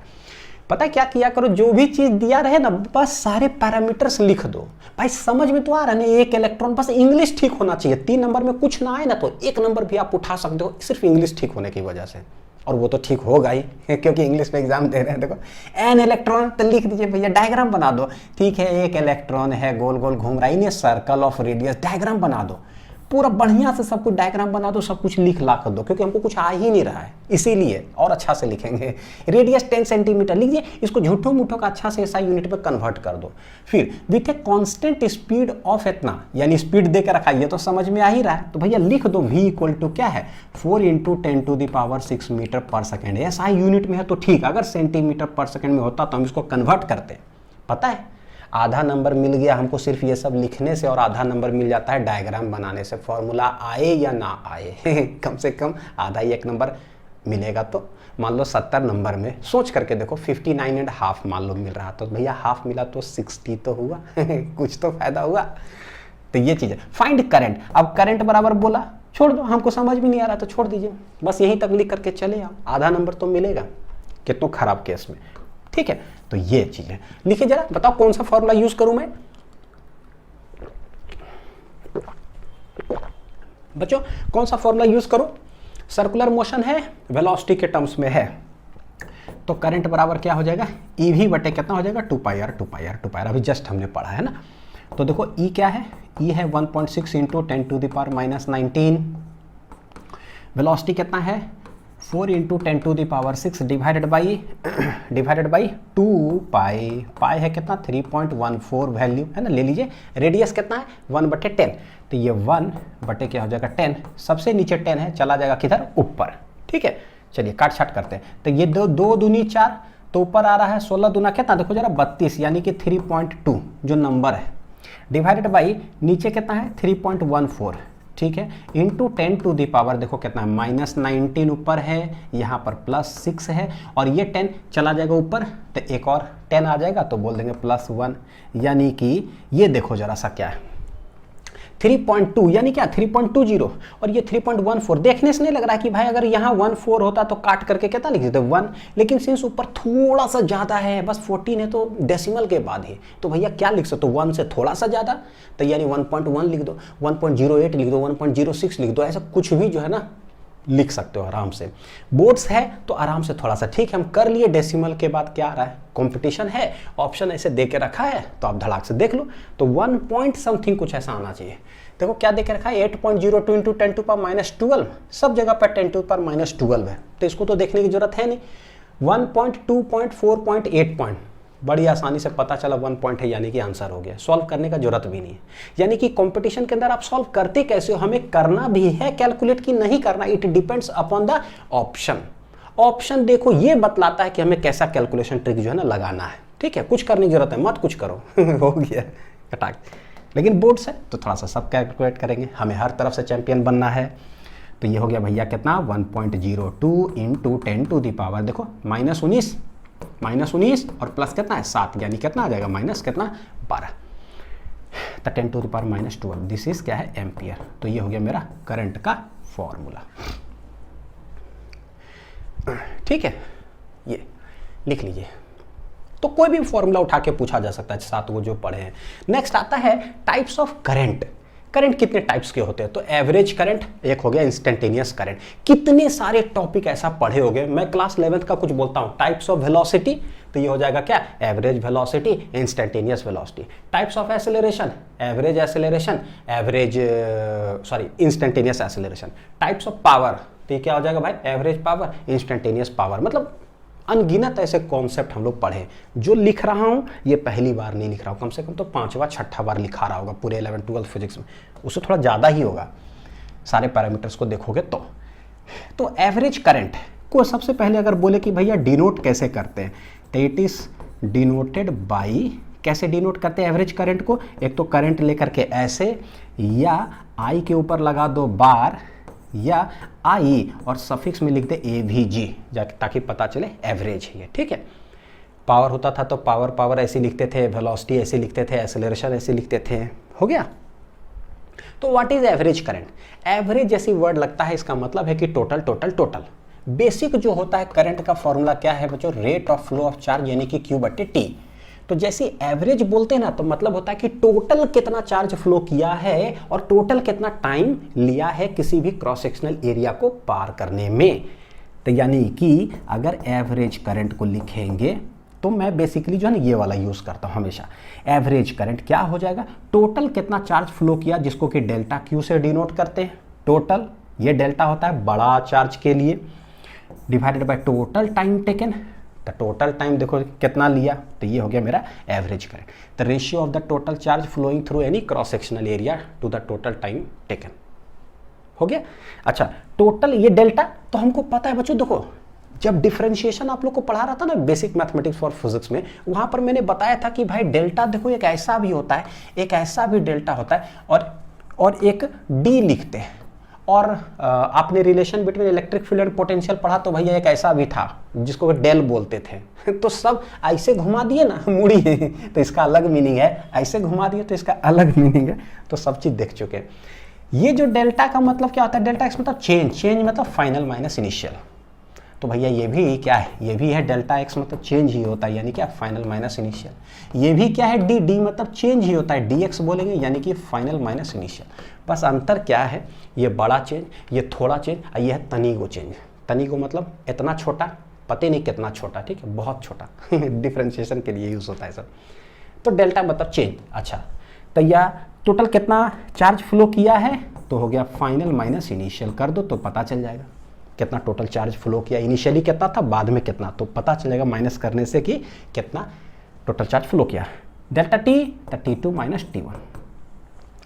पता है क्या किया करो, जो भी चीज दिया रहे ना बस सारे पैरामीटर्स लिख दो, भाई समझ में तो आ रहा है ना, एक इलेक्ट्रॉन, बस इंग्लिश ठीक होना चाहिए। 3 नंबर में कुछ ना आए ना तो 1 नंबर भी आप उठा सकते हो, सिर्फ इंग्लिश ठीक होने की वजह से, और वो तो ठीक होगा ही क्योंकि इंग्लिश में एग्जाम दे रहे हैं। देखो एन इलेक्ट्रॉन तो लिख दीजिए भैया, डायग्राम बना दो, ठीक है एक इलेक्ट्रॉन है गोल गोल घूम रहा है, इन्हें सर्कल ऑफ रेडियस, डायग्राम बना दो, पूरा बढ़िया से सब कुछ डायग्राम बना दो, सब कुछ लिख ला कर दो, क्योंकि हमको कुछ आ ही नहीं रहा है, इसीलिए और अच्छा से लिखेंगे। रेडियस 10 सेंटीमीटर लीजिए, इसको झूठो मूठो का अच्छा से ऐसा यूनिट में कन्वर्ट कर दो, फिर with a constant speed of इतना, यानी स्पीड दे के रखा, ये तो समझ में आ ही रहा है, तो भैया लिख दो v इक्वल टू क्या है 4 × 10⁻6 मीटर पर सेकेंड, ऐसा यूनिट में है तो ठीक, अगर सेंटीमीटर पर सेकेंड में होता तो हम इसको कन्वर्ट करते। पता है आधा नंबर मिल गया हमको सिर्फ ये सब लिखने से, और आधा नंबर मिल जाता है डायग्राम बनाने से, फॉर्मूला आए या ना आए कम से कम आधा ही 1 नंबर मिलेगा। तो मान लो 70 नंबर में सोच करके देखो 59.5 मान लो मिल रहा, तो भैया हाफ मिला तो 60 तो हुआ कुछ तो फायदा हुआ। तो ये चीज़ है, फाइंड करंट। अब करंट बराबर बोला, छोड़ दो, हमको समझ भी नहीं आ रहा तो छोड़ दीजिए, बस यहीं तक लिख करके चले आओ, आधा नंबर तो मिलेगा, कितना खराब केस में। ठीक है, तो ये चीज है, लिखिए जरा, बताओ कौन सा फॉर्मूला यूज करूं मैं बच्चों, कौन सा फॉर्मूला यूज करूं। सर्कुलर मोशन है, वेलोसिटी के टर्म्स में है, तो करंट बराबर क्या हो जाएगा, EV बटे कितना हो जाएगा 2πr, अभी जस्ट हमने पढ़ा है ना। तो देखो E क्या है, E है 1.6 × 10⁻⁻19, वेलोसिटी कितना है 4 इंटू 10⁶ डिवाइडेड बाई 2 पाई, पाई है कितना 3.14 वैल्यू है ना, ले लीजिए। रेडियस कितना है 1/10, तो ये 1 बटे क्या हो जाएगा 10, सबसे नीचे 10 है, चला जाएगा किधर ऊपर, ठीक है। चलिए काट छाट करते हैं, तो ये 2 दूनी 4, तो ऊपर आ रहा है 16 दूना कितना, देखो जरा 32, यानी कि 3.2 जो नंबर है, डिवाइडेड बाई नीचे कितना है 3.14, ठीक है, इंटू 10⁻, देखो कितना है -19 ऊपर है, यहाँ पर +6 है, और ये 10 चला जाएगा ऊपर, तो एक और 10 आ जाएगा, तो बोल देंगे +1, यानी कि ये देखो जरा सा क्या है 3.2, यानी क्या 3.20, और ये 3.14। देखने से नहीं लग रहा है कि भाई अगर यहाँ 14 होता तो काट करके कितना लिख देते 1, लेकिन सिंस ऊपर थोड़ा सा ज़्यादा है, बस 14 है तो डेसिमल के बाद ही, तो भैया क्या लिख सकते हो 1 से थोड़ा सा ज़्यादा, तो यानी 1.1 लिख दो, 1.08 लिख दो, 1.06 लिख दो, ऐसा कुछ भी जो है ना लिख सकते हो आराम से। बोर्ड्स है तो आराम से थोड़ा सा, ठीक है हम कर लिए, डेसिमल के बाद क्या आ रहा है, कंपटीशन है, ऑप्शन ऐसे दे के रखा है तो आप धड़ाक से देख लो, तो 1 पॉइंट समथिंग कुछ ऐसा आना चाहिए। देखो क्या दे के रखा है 8.02 इंटू 10⁻⁻12, सब जगह पर 10⁻⁻12 है, तो इसको तो देखने की जरूरत है नहीं। 1.2.4.8 बड़ी आसानी से पता चला 1 पॉइंट है, यानी कि आंसर हो गया, सॉल्व करने का जरूरत भी नहीं है। यानी कि कंपटीशन के अंदर आप सॉल्व करते कैसे हो, हमें करना भी है कैलकुलेट की नहीं करना, it depends upon the option. Option देखो ये बतलाता है कि हमें कैसा कैलकुलेशन ट्रिक जो है ना लगाना है, ठीक है, कुछ करने की जरूरत है मत कुछ करो हो गया कटाक। लेकिन बोर्ड्स है तो थोड़ा सा सब कैलकुलेट करेंगे, हमें हर तरफ से चैंपियन बनना है, तो ये हो गया भैया कितना 1.02 इंटू 10⁻, देखो -19 और प्लस कितना है 7, यानी कितना आ जाएगा माइनस कितना 12, तो 10⁻⁻12, दिस इज क्या है एम्पियर। तो ये हो गया मेरा करंट का फॉर्मूला, ठीक है, ये लिख लीजिए। तो कोई भी फॉर्मूला उठा के पूछा जा सकता है, 7 वो जो पढ़े हैं। नेक्स्ट आता है टाइप्स ऑफ करंट। करंट कितने टाइप्स के होते हैं, तो एवरेज करंट एक हो गया, इंस्टेंटेनियस करंट। कितने सारे टॉपिक ऐसा पढ़े होंगे, मैं क्लास 11th का कुछ बोलता हूं, टाइप्स ऑफ वेलोसिटी, तो ये हो जाएगा क्या average velocity, instantaneous velocity. Types of acceleration, average acceleration, instantaneous acceleration. Types of power, तो ये क्या हो जाएगा भाई एवरेज पावर, इंस्टेंटेनियस पावर। मतलब अनगिनत ऐसे कॉन्सेप्ट हम लोग पढ़े। जो लिख रहा हूं ये पहली बार नहीं लिख रहा हूं, कम से कम तो 5वां 6ठा बार लिखा रहा होगा पूरे 11th 12th फिजिक्स में, उससे थोड़ा ज़्यादा ही होगा सारे पैरामीटर्स को देखोगे तो एवरेज करंट को सबसे पहले अगर बोले कि भैया डिनोट कैसे करते हैं, तो इट इज डिनोटेड बाई, कैसे डिनोट करते हैं एवरेज करंट को, एक तो करंट लेकर के ऐसे, या आई के ऊपर लगा दो बार, या आई और सफिक्स में लिख दे AVG, ताकि पता चले एवरेज है, ठीक है। पावर होता था तो पावर ऐसे लिखते थे, वेलोसिटी ऐसे लिखते थे, एक्सेलरेशन ऐसे लिखते थे, हो गया। तो what is average current, average जैसी वर्ड लगता है, इसका मतलब है कि टोटल। बेसिक जो होता है करंट का फॉर्मूला क्या है बच्चों, rate of flow of charge, यानी कि Q/T। तो जैसे एवरेज बोलते हैं ना, तो मतलब होता है कि टोटल कितना चार्ज फ्लो किया है और टोटल कितना टाइम लिया है किसी भी क्रॉस सेक्शनल एरिया को पार करने में। तो यानी कि अगर एवरेज करंट को लिखेंगे तो मैं बेसिकली जो है ना ये वाला यूज करता हूं हमेशा। एवरेज करंट क्या हो जाएगा, टोटल कितना चार्ज फ्लो किया, जिसको कि डेल्टा Q से डिनोट करते हैं। टोटल ये डेल्टा होता है बड़ा चार्ज के लिए, divided by total time taken, तो टोटल टाइम देखो कितना लिया, तो ये हो गया मेरा average current. The ratio of the total charge flowing through any cross sectional area to the total time taken, हो गया। अच्छा टोटल ये डेल्टा, तो हमको पता है बच्चों, देखो जब डिफरेंशिएशन आप लोग को पढ़ा रहा था ना बेसिक मैथमेटिक्स फॉर फिजिक्स में, वहां पर मैंने बताया था कि भाई डेल्टा देखो एक ऐसा भी होता है, एक ऐसा भी डेल्टा होता है, और एक डी लिखते हैं। और आपने relation between electric field and potential पढ़ा, तो भैया एक ऐसा भी था जिसको डेल बोलते थे तो सब ऐसे घुमा दिए ना मुड़ी तो इसका अलग मीनिंग है, ऐसे घुमा दिए तो इसका अलग मीनिंग है, तो सब चीज देख चुके। ये जो डेल्टा का मतलब क्या होता है, डेल्टा एक्स मतलब चेंज मतलब फाइनल माइनस इनिशियल। तो भैया ये भी क्या है, ये भी है डेल्टा एक्स मतलब चेंज ही होता है, यानी क्या फाइनल माइनस इनिशियल। ये भी क्या है डी मतलब चेंज ही होता है, डी एक्स बोलेंगे यानी कि फाइनल माइनस इनिशियल। बस अंतर क्या है, ये बड़ा चेंज, ये थोड़ा चेंज, और ये है तनीगो चेंज। तनीगो मतलब इतना छोटा, पता नहीं कितना छोटा, ठीक है बहुत छोटा डिफ्रेंशिएशन के लिए यूज होता है सब। तो डेल्टा मतलब चेंज। अच्छा तो यह टोटल कितना चार्ज फ्लो किया है, तो हो गया फाइनल माइनस इनिशियल, कर दो तो पता चल जाएगा। कितना टोटल चार्ज फ्लो किया, इनिशियली कितना था, बाद में कितना, तो पता चलेगा माइनस करने से कि कितना टोटल चार्ज फ्लो किया। Delta T T2 minus T1।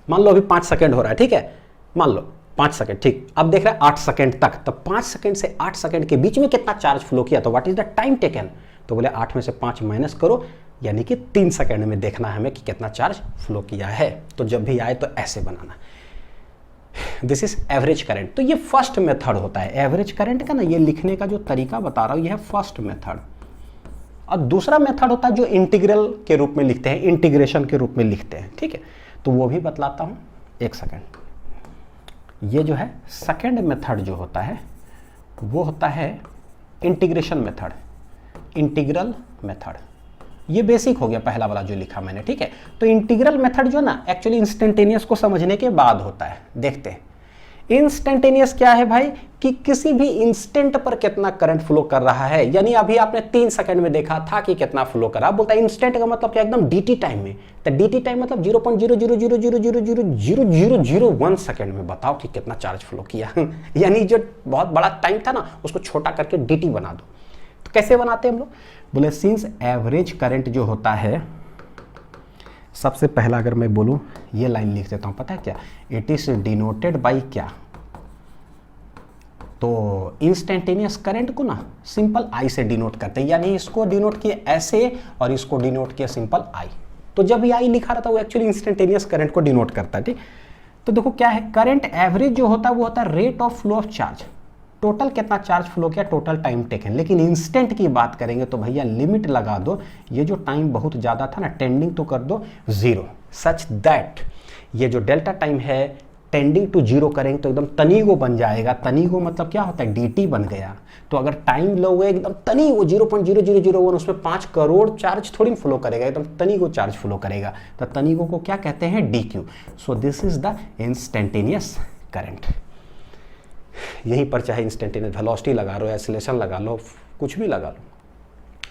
मान लो अभी 5 सेकेंड हो रहा है, ठीक है, मान लो 5 सेकेंड, ठीक। अब देख रहे हैं 8 सेकेंड तक, तो 5 सेकेंड से 8 सेकेंड के बीच में कितना चार्ज फ्लो किया, तो what is the time taken, तो बोले 8 में से 5 माइनस करो, यानी कि 3 सेकेंड में देखना है हमें कि कितना चार्ज फ्लो किया है। तो जब भी आए तो ऐसे बनाना, दिस इज एवरेज करंट। तो ये फर्स्ट मेथड होता है एवरेज करंट का ना, ये लिखने का जो तरीका बता रहा हूं, यह है फर्स्ट मेथड। और दूसरा मेथड होता है जो इंटीग्रल के रूप में लिखते हैं, इंटीग्रेशन के रूप में लिखते हैं, ठीक है, तो वो भी बतलाता हूं, एक सेकेंड। ये जो है सेकेंड मेथड जो होता है वो होता है इंटीग्रेशन मेथड, इंटीग्रल मेथड। ये बेसिक हो गया पहला वाला जो लिखा मैंने, ठीक है। तो इंटीग्रल मेथड जो ना एक्चुअली इंस्टेंटेनियस को समझने के बाद होता है। देखते हैं इंस्टेंटेनियस क्या है भाई, कि किसी भी इंस्टेंट पर कितना करंट फ्लो कर रहा है, यानी अभी आपने 3 सेकंड में देखा था कि कितना फ्लो कर रहा। बोलता है इंस्टेंट का मतलब क्या, एकदम dt टाइम में, तो dt टाइम मतलब 0.000000001 सेकंड में बताओ कि कितना चार्ज फ्लो किया यानी जो बहुत बड़ा टाइम था ना उसको छोटा करके dt बना दो। तो कैसे बनाते हैं हम लोग, बोले सिंस एवरेज करंट जो होता है, सबसे पहला अगर मैं बोलूं ये लाइन लिख देता हूं, पता है क्या, इट इज डिनोटेड बाय क्या, तो इंस्टेंटेनियस करंट को ना सिंपल आई से डिनोट करते हैं, यानी इसको डिनोट किए ऐसे और इसको डिनोट किया सिंपल आई। तो जब ये आई लिखा रहता है वो एक्चुअली इंस्टेंटेनियस करंट को डिनोट करता है, ठीक। तो देखो क्या है, करंट एवरेज जो होता है वो होता है rate of flow of charge, total कितना चार्ज फ्लो किया, टोटल टाइम टेकन। लेकिन इंस्टेंट की बात करेंगे तो भैया लिमिट लगा दो, ये जो टाइम बहुत ज़्यादा था ना टेंडिंग तो कर दो 0, सच दैट ये जो डेल्टा टाइम है टेंडिंग टू 0 करेंगे तो एकदम तनीगो बन जाएगा। तनीगो मतलब क्या होता है, dt बन गया। तो अगर टाइम लो हुए एकदम तनीगो 0.0001, उसमें 5 करोड़ चार्ज थोड़ी फ्लो करेगा, एकदम तनीगो चार्ज फ्लो करेगा। तो तनीगो को क्या कहते हैं, dq। So this is the instantaneous current. यहीं पर चाहे इंस्टेंटेनियस वेलोसिटी लगा लो, एक्सीलरेशन लगा लो, कुछ भी लगा लो,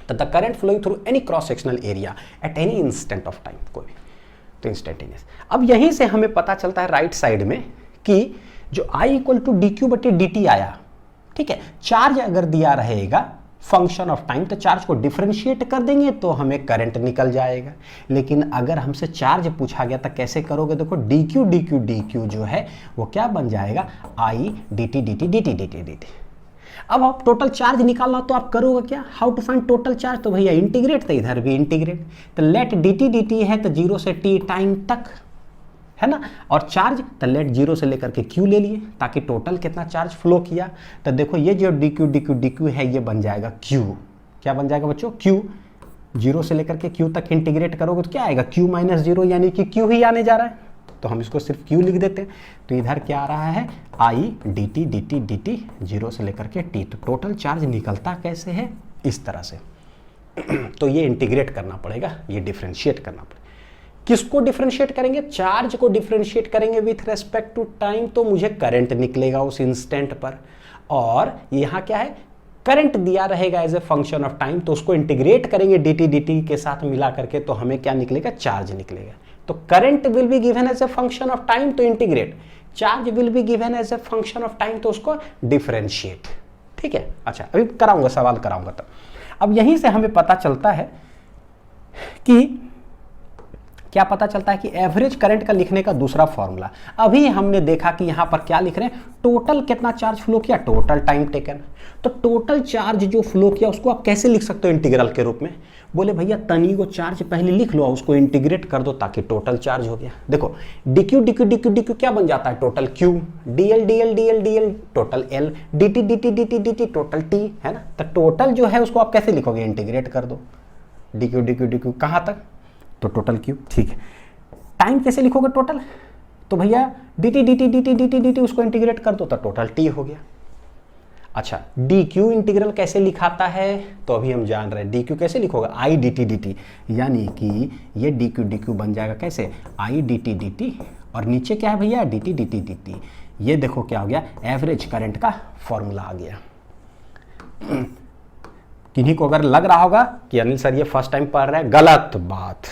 तो the current flowing through any cross sectional area at any instant of time, कोई भी, तो इंस्टेंटेनियस। अब यहीं से हमें पता चलता है राइट साइड में कि जो I इक्वल टू dq/dt आया, ठीक है, चार्ज अगर दिया रहेगा फंक्शन ऑफ टाइम तो चार्ज को डिफरेंशिएट कर देंगे तो हमें करंट निकल जाएगा। लेकिन अगर हमसे चार्ज पूछा गया तो कैसे करोगे, देखो dq जो है वो क्या बन जाएगा, I dt। अब आप टोटल चार्ज निकालना तो आप करोगे क्या, how to find total charge, तो भैया इंटीग्रेट, तो इधर भी इंटीग्रेट, तो लेट dt है तो 0 से t टाइम तक है ना, और चार्ज तो लेट 0 से लेकर के q ले लिए ताकि टोटल कितना चार्ज फ्लो किया। तो देखो ये जो dq है ये बन जाएगा q, क्या बन जाएगा बच्चों, q। 0 से लेकर के q तक इंटीग्रेट करोगे तो क्या आएगा, q माइनस 0, यानी कि q ही आने जा रहा है, तो हम इसको सिर्फ q लिख देते हैं। तो इधर क्या आ रहा है, I dt 0 से लेकर के t। तो टोटल चार्ज निकलता कैसे है, इस तरह से तो ये इंटीग्रेट करना पड़ेगा, ये डिफरेंशिएट करना पड़ेगा। किसको डिफरेंशिएट करेंगे, चार्ज को डिफरेंशिएट करेंगे विथ रेस्पेक्ट टू टाइम, तो मुझे करंट निकलेगा उस इंस्टेंट पर। और यहाँ क्या है, करंट दिया रहेगा as a function of time, तो उसको इंटीग्रेट करेंगे dt के साथ मिला करके, तो हमें क्या निकलेगा, चार्ज निकलेगा। तो current will be given as a function of time तो integrate, charge will be given as a function of time तो उसको डिफरेंशिएट, ठीक है। अच्छा अभी कराऊंगा, सवाल कराऊंगा। तो अब यहीं से हमें पता चलता है कि क्या पता चलता है कि एवरेज करंट का लिखने का दूसरा फॉर्मूला, अभी हमने देखा कि यहां पर क्या लिख रहे हैं, टोटल कितना चार्ज फ्लो किया, टोटल टाइम टेकन। तो टोटल चार्ज जो फ्लो किया उसको आप कैसे लिख सकते हो इंटीग्रल के रूप में, बोले भैया तनी को चार्ज पहले लिख लो, उसको इंटीग्रेट कर दो ताकि टोटल चार्ज हो गया। देखो dq क्या बन जाता है, total q, dl total l, dt total t, है ना। तो टोटल जो है उसको आप कैसे लिखोगे, इंटीग्रेट कर दो, dq कहां तक, तो टोटल q, ठीक है। टाइम कैसे लिखोगे टोटल, तो भैया dt उसको इंटीग्रेट कर दो तो टोटल t हो गया। अच्छा dq इंटीग्रल कैसे लिखाता है, तो अभी हम जान रहे हैं dq कैसे लिखोगे, I dt, यानी कि ये dq बन जाएगा कैसे, I dt, और नीचे क्या है भैया dt। ये देखो क्या हो गया, एवरेज करंट का फॉर्मूला आ गया। किन्हीं को अगर लग रहा होगा कि अनिल सर ये फर्स्ट टाइम पढ़ रहे हैं, गलत बात,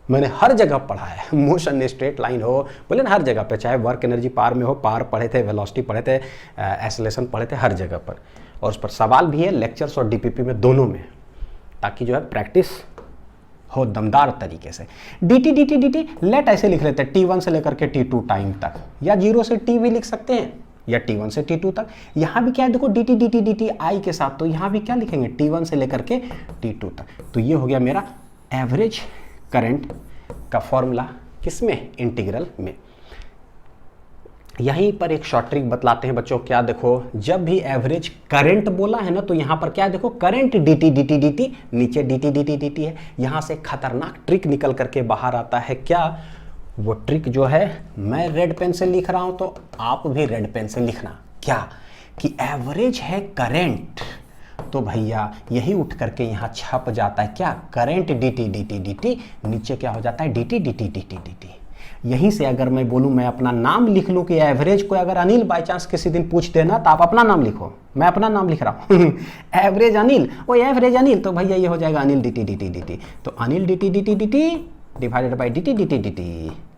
मैंने हर जगह पढ़ा है, मोशन स्ट्रेट लाइन हो, बोले ना हर जगह पे, चाहे वर्क एनर्जी पावर में हो, पावर पढ़े थे, वेलोसिटी पढ़े थे, एक्सेलरेशन पढ़े थे, हर जगह पर। और उस पर सवाल भी है लेक्चर्स और डीपीपी में, दोनों में, ताकि जो है प्रैक्टिस हो दमदार तरीके से। dt dt dt लेट ऐसे लिख लेते हैं t1 से लेकर के t2 टाइम तक, या 0 से t भी लिख सकते हैं, या t1 से t2 तक। यहाँ भी क्या है देखो dt dt dt i के साथ, तो यहाँ भी क्या लिखेंगे t1 से लेकर के t2 तक। तो ये हो गया मेरा एवरेज करंट का फॉर्मूला, किसमें, इंटीग्रल में। यहीं पर एक शॉर्ट ट्रिक बतलाते हैं बच्चों, क्या देखो, जब भी एवरेज करंट बोला है ना, तो यहां पर क्या देखो, करंट dt dt dt, नीचे dt dt dt है। यहां से खतरनाक ट्रिक निकल करके बाहर आता है, क्या वो ट्रिक जो है, मैं रेड पेन से लिख रहा हूं तो आप भी रेड पेन से लिखना, क्या कि एवरेज है करंट, तो भैया यही उठ करके यहाँ छप जाता है, क्या, करंट dt dt dt, नीचे क्या हो जाता है dt dt dt dt। यहीं से अगर मैं बोलूं, मैं अपना नाम लिख लूं कि एवरेज को अगर अनिल बाय चांस किसी दिन पूछ देना, तो आप अपना नाम लिखो, मैं अपना नाम लिख रहा हूं एवरेज अनिल, वो एवरेज अनिल, तो भैया ये हो जाएगा अनिल dt dt dt। तो Anil dt dt dt divided by dt dt dt,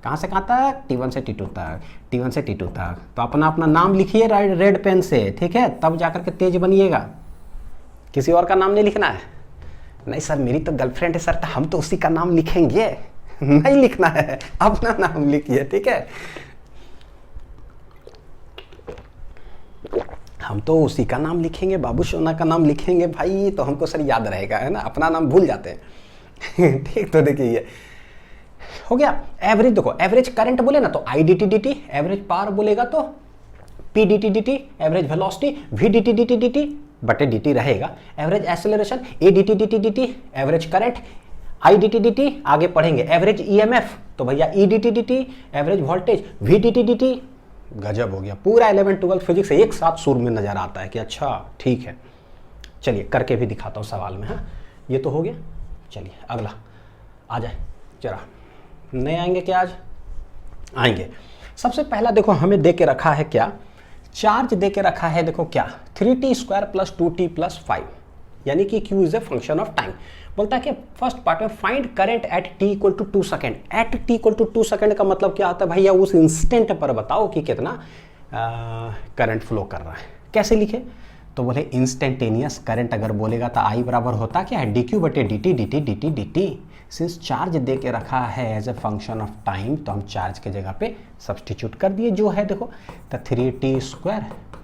कहाँ से कहाँ तक, t1 से t2 तक, t1 से t2 तक। तो अपना अपना नाम लिखिए रेड पेन से, ठीक है, तब जाकर के तेज बनिएगा। किसी और का नाम नहीं लिखना है। नहीं सर मेरी तो गर्लफ्रेंड है सर, तो हम तो उसी का नाम लिखेंगे, नहीं लिखना है, अपना नाम लिखिए, ठीक है। हम तो उसी का नाम लिखेंगे, बाबू सोना का नाम लिखेंगे भाई, तो हमको सर याद रहेगा, है ना, अपना नाम भूल जाते हैं ठीक। तो देखिए ये हो गया एवरेज। देखो एवरेज करंट बोले ना तो I D T D T, average power बोलेगा तो P D T D T, average velocity V D T D T D T बटे डी टी रहेगा, average acceleration A D T D T D T, average current I D T D T, आगे पढ़ेंगे average E M F, तो भैया E D T D T, average voltage V D T D T. गजब हो गया, पूरा 11-12 physics एक साथ सुर में नजर आता है कि अच्छा ठीक है। चलिए करके भी दिखाता हूँ सवाल में। हाँ ये तो हो गया, चलिए अगला आ जाए जरा। नहीं आएंगे क्या आज? आएंगे। सबसे पहला देखो हमें दे के रखा है क्या, चार्ज दे के रखा है, देखो क्या 3t² + 2t + 5, यानी कि q is a function of time. बोलता है कि फर्स्ट पार्ट में find current at t = 2 second. At t = 2 second का मतलब क्या होता है भैया, उस इंस्टेंट पर बताओ कि कितना करंट फ्लो कर रहा है। कैसे लिखे, तो बोले इंस्टेंटेनियस करंट अगर बोलेगा तो I बराबर होता क्या है dq बटे dt dt dt dt। Since charge दे के रखा है as a function of time, तो हम चार्ज के जगह पे सब्सटीट्यूट कर दिए, जो है देखो तो 3t²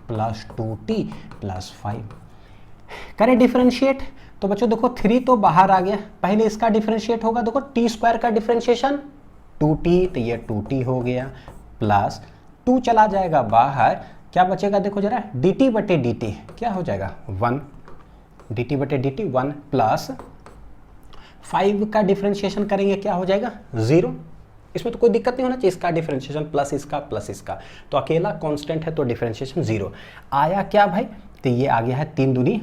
+ 2t + 5। करें डिफरेंशिएट, तो बच्चों देखो 3 तो बाहर आ गया, पहले इसका डिफरेंशिएट होगा, देखो t² का डिफरेंशिएशन 2t, तो ये 2t हो गया, प्लस 2 चला जाएगा बाहर, क्या बचेगा देखो जरा dt बटे dt क्या हो जाएगा 1, dt बटे dt 1, प्लस 5 का डिफरेंशिएशन करेंगे क्या हो जाएगा 0। इसमें तो कोई दिक्कत नहीं होना चाहिए, इसका डिफरेंशिएशन प्लस इसका, तो अकेला कांस्टेंट है तो डिफरेंशिएशन 0 आया क्या भाई, तो ये आ गया है 3 दूनी,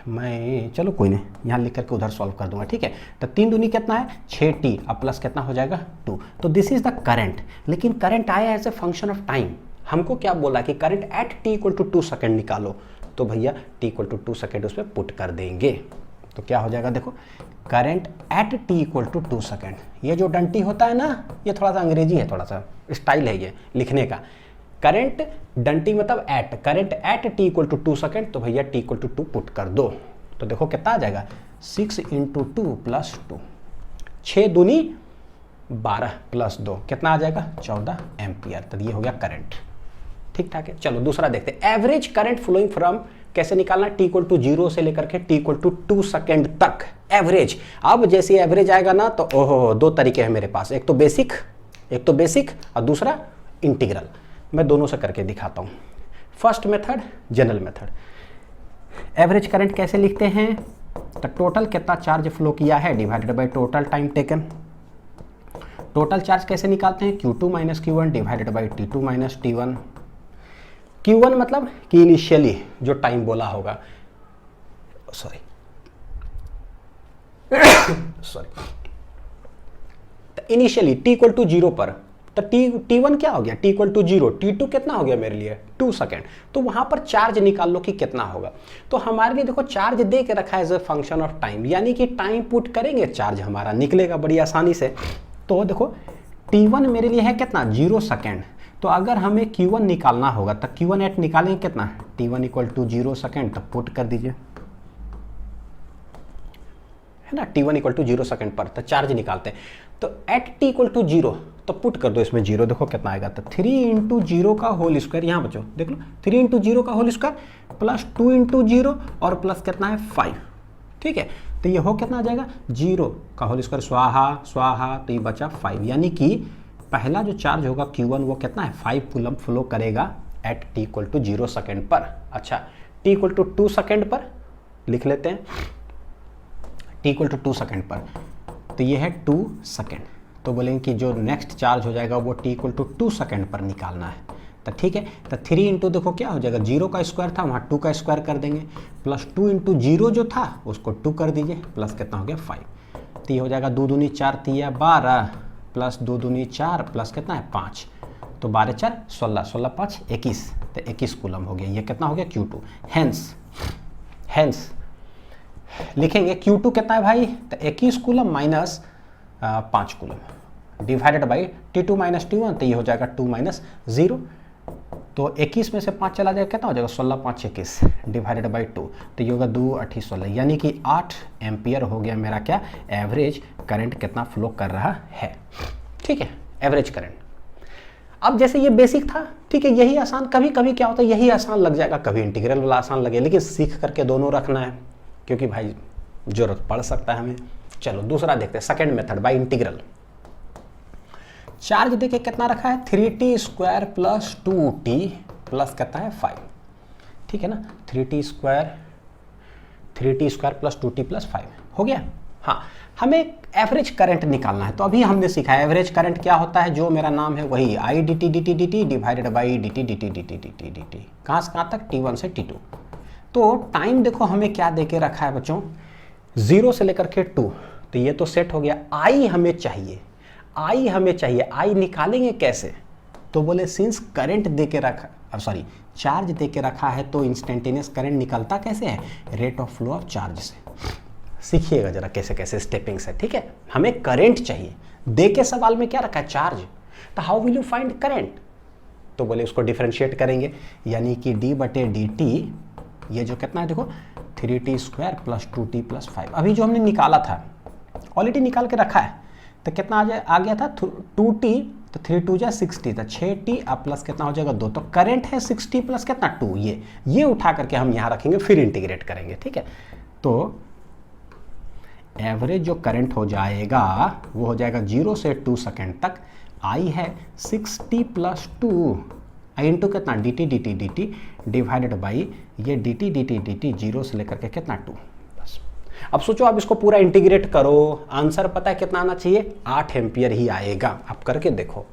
मैं चलो कोई नहीं यहाँ लिख करके उधर सॉल्व कर दूंगा, ठीक है। तो 3 दूनी कितना है 6t, अब प्लस कितना हो जाएगा 2। तो दिस इज द करंट, लेकिन करंट आया as a function of time. हमको क्या बोला कि करंट एट t = 2 सेकेंड निकालो, तो भैया t = 2 सेकेंड उसमें पुट कर देंगे, तो क्या हो जाएगा देखो करंट एट t = 2 सेकेंड। ये जो डंटी होता है ना, ये थोड़ा सा अंग्रेजी है, थोड़ा सा स्टाइल है ये लिखने का। करंट डंटी मतलब at, current at t = 2 second, तो भैया t = 2 पुट कर दो, तो देखो कितना आ जाएगा 6 × 2 + 2, 6 दूनी 12 + 2 कितना आ जाएगा 14 एम्पियर। तो ये हो गया करंट, ठीक ठाक है। चलो दूसरा देखते हैं, एवरेज करंट फ्लोइंग फ्रॉम, कैसे निकालना, t = 0 से लेकर के t = 2 सेकेंड तक एवरेज। अब जैसे एवरेज आएगा ना तो ओहो, दो तरीके हैं मेरे पास, एक तो बेसिक और दूसरा इंटीग्रल। मैं दोनों से करके दिखाता हूँ। First method general method, average current कैसे लिखते हैं, तो टोटल कितना चार्ज फ्लो किया है divided by total time taken. Total charge कैसे निकालते हैं, Q2 - Q1 divided by T2 - T1। Q1 मतलब कि इनिशियली जो टाइम बोला होगा, सॉरी इनिशियली t = 0 पर तो t1 क्या हो गया, t इक्वल टू 0, t2 कितना हो गया मेरे लिए 2 सेकेंड। तो वहां पर चार्ज निकाल लो कि कितना होगा। तो हमारे लिए देखो चार्ज दे के रखा है as a function of time, यानी कि टाइम पुट करेंगे चार्ज हमारा निकलेगा बड़ी आसानी से। तो देखो t1 मेरे लिए है कितना 0 सेकेंड। तो अगर हमें q1 निकालना होगा तो q1 एट निकालेंगे कितना, t1 इक्वल टू 0 सेकेंड, तब पुट कर दीजिए, है ना, t1 इक्वल टू 0 सेकेंड पर तो चार्ज निकालते हैं। तो एट t इक्वल टू 0 तो पुट कर दो इसमें 0, देखो कितना आएगा, तो 3 इंटू 0 का होल स्क्वायर, यहाँ बचो देख लो 3 इंटू 0 का होल स्क्वायर प्लस 2 इंटू 0 और प्लस कितना है 5, ठीक है। तो ये हो कितना आ जाएगा 0 का होल स्क्वायर स्वाहा स्वाहा, तो ये बचा 5, यानी कि पहला जो चार्ज होगा Q1 वो कितना है 5 कूलम फ्लो करेगा at t equal to 0 second पर। अच्छा t इक्वल टू 2 सेकेंड पर लिख लेते हैं, t इक्वल टू 2 सेकेंड पर, तो ये है 2 सेकेंड। तो बोलेंगे कि जो नेक्स्ट चार्ज हो जाएगा वो t इक्वल टू 2 सेकेंड पर निकालना है। तो ठीक है, तो 3 इंटू देखो क्या हो जाएगा, 0 का स्क्वायर था वहाँ 2 का स्क्वायर कर देंगे, प्लस 2 इंटू 0 जो था उसको 2 कर दीजिए, प्लस कितना हो गया 5। तो ये हो जाएगा 2 दूनी 4 तिया 12 प्लस 2 दूनी 4 प्लस कितना है 5, तो 12 4 16, 16 5 21, तो 21 कूलम हो गया। ये कितना हो गया Q2। हेंस लिखेंगे Q2 कितना है भाई, तो 21 coulomb minus 5 coulomb divided by T2 minus T1, तो ये हो जाएगा 2 माइनस 0। तो 21 में से 5 चला जाएगा कितना हो जाएगा 16 5 21 डिवाइडेड बाई 2, तो ये होगा 2 8 16, यानी कि 8 एम्पियर हो गया मेरा क्या एवरेज करंट कितना फ्लो कर रहा है, ठीक है, एवरेज करंट। अब जैसे ये बेसिक था, ठीक है, यही आसान, कभी कभी क्या होता है यही आसान लग जाएगा, कभी इंटीग्रल वाला आसान लगे, लेकिन सीख करके दोनों रखना है क्योंकि भाई जरूरत पड़ सकता है हमें। चलो दूसरा देखते हैं, second method by integral. Charge देखिए कितना रखा है 3t square plus 2t plus कितना है 5, ठीक है ना, 3t square plus 2t plus 5 हो गया। हाँ, हमें एवरेज करंट निकालना है, तो अभी हमने सीखा है एवरेज करंट क्या होता है, जो मेरा नाम है वही i dt dt dt divided by dt dt dt dt dt, कहाँ से कहाँ तक t1 से t2। तो टाइम देखो हमें क्या देके रखा है बच्चों 0 से लेकर के 2, तो ये तो सेट हो गया। i हमें चाहिए, आई निकालेंगे कैसे, तो बोले सिंस करंट दे के रखा, अब सॉरी चार्ज दे के रखा है तो इंस्टेंटेनियस करंट निकलता कैसे है, rate of flow of charge से। सीखिएगा जरा कैसे कैसे स्टेपिंग से, ठीक है। हमें करंट चाहिए, दे के सवाल में क्या रखा है चार्ज, तो how will you find current, तो बोले उसको डिफरेंशिएट करेंगे, यानी कि d बटे dt, ये जो कितना है देखो 3t square plus 2t plus 5, अभी जो हमने निकाला था ऑलरेडी निकाल के रखा है, तो कितना आ गया था 2t, तो 3 2 जा 60, तो 6t अब प्लस कितना हो जाएगा 2, तो करंट है 60 प्लस कितना 2, ये उठा करके हम यहाँ रखेंगे फिर इंटीग्रेट करेंगे, ठीक है। तो एवरेज जो करंट हो जाएगा वो हो जाएगा 0 से 2 सेकेंड तक, आई है 60 प्लस 2 आई इंटू कितना dt dt dt divided by ये dt dt dt 0 से लेकर के कितना 2। बस अब सोचो आप इसको पूरा इंटीग्रेट करो, आंसर पता है कितना आना चाहिए 8 एम्पियर ही आएगा। आप करके देखो,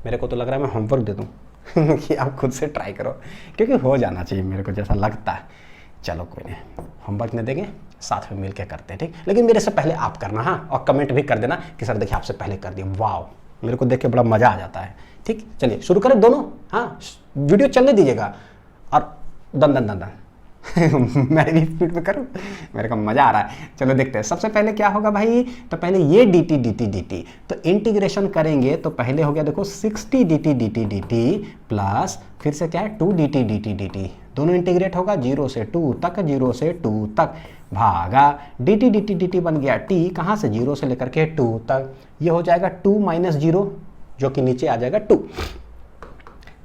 मेरे को तो लग रहा है मैं होमवर्क दे दूँ कि आप खुद से ट्राई करो, क्योंकि हो जाना चाहिए मेरे को जैसा लगता है। चलो कोई नहीं, होमवर्क नहीं देंगे, साथ में मिलकर करते हैं, ठीक। लेकिन मेरे से पहले आप करना, हाँ, और कमेंट भी कर देना कि सर देखिए आपसे पहले कर दिया, वाह, मेरे को देख के बड़ा मजा आ जाता है, ठीक। चलिए शुरू करें दोनों, हाँ, वीडियो चलने दीजिएगा और दन दन दन दन मैं भी स्पीड में करूँ, मेरे को मजा आ रहा है। चलो देखते हैं, सबसे पहले क्या होगा भाई, तो पहले ये dt dt dt, तो इंटीग्रेशन करेंगे तो पहले हो गया देखो 60 dt dt dt प्लस फिर से क्या है 2 dt dt dt, दोनों इंटीग्रेट होगा 0 से 2 तक, 0 से 2 तक भागा dt dt dt बन गया t, कहाँ से 0 से लेकर के 2 तक, ये हो जाएगा 2 माइनस 0 जो कि नीचे आ जाएगा 2।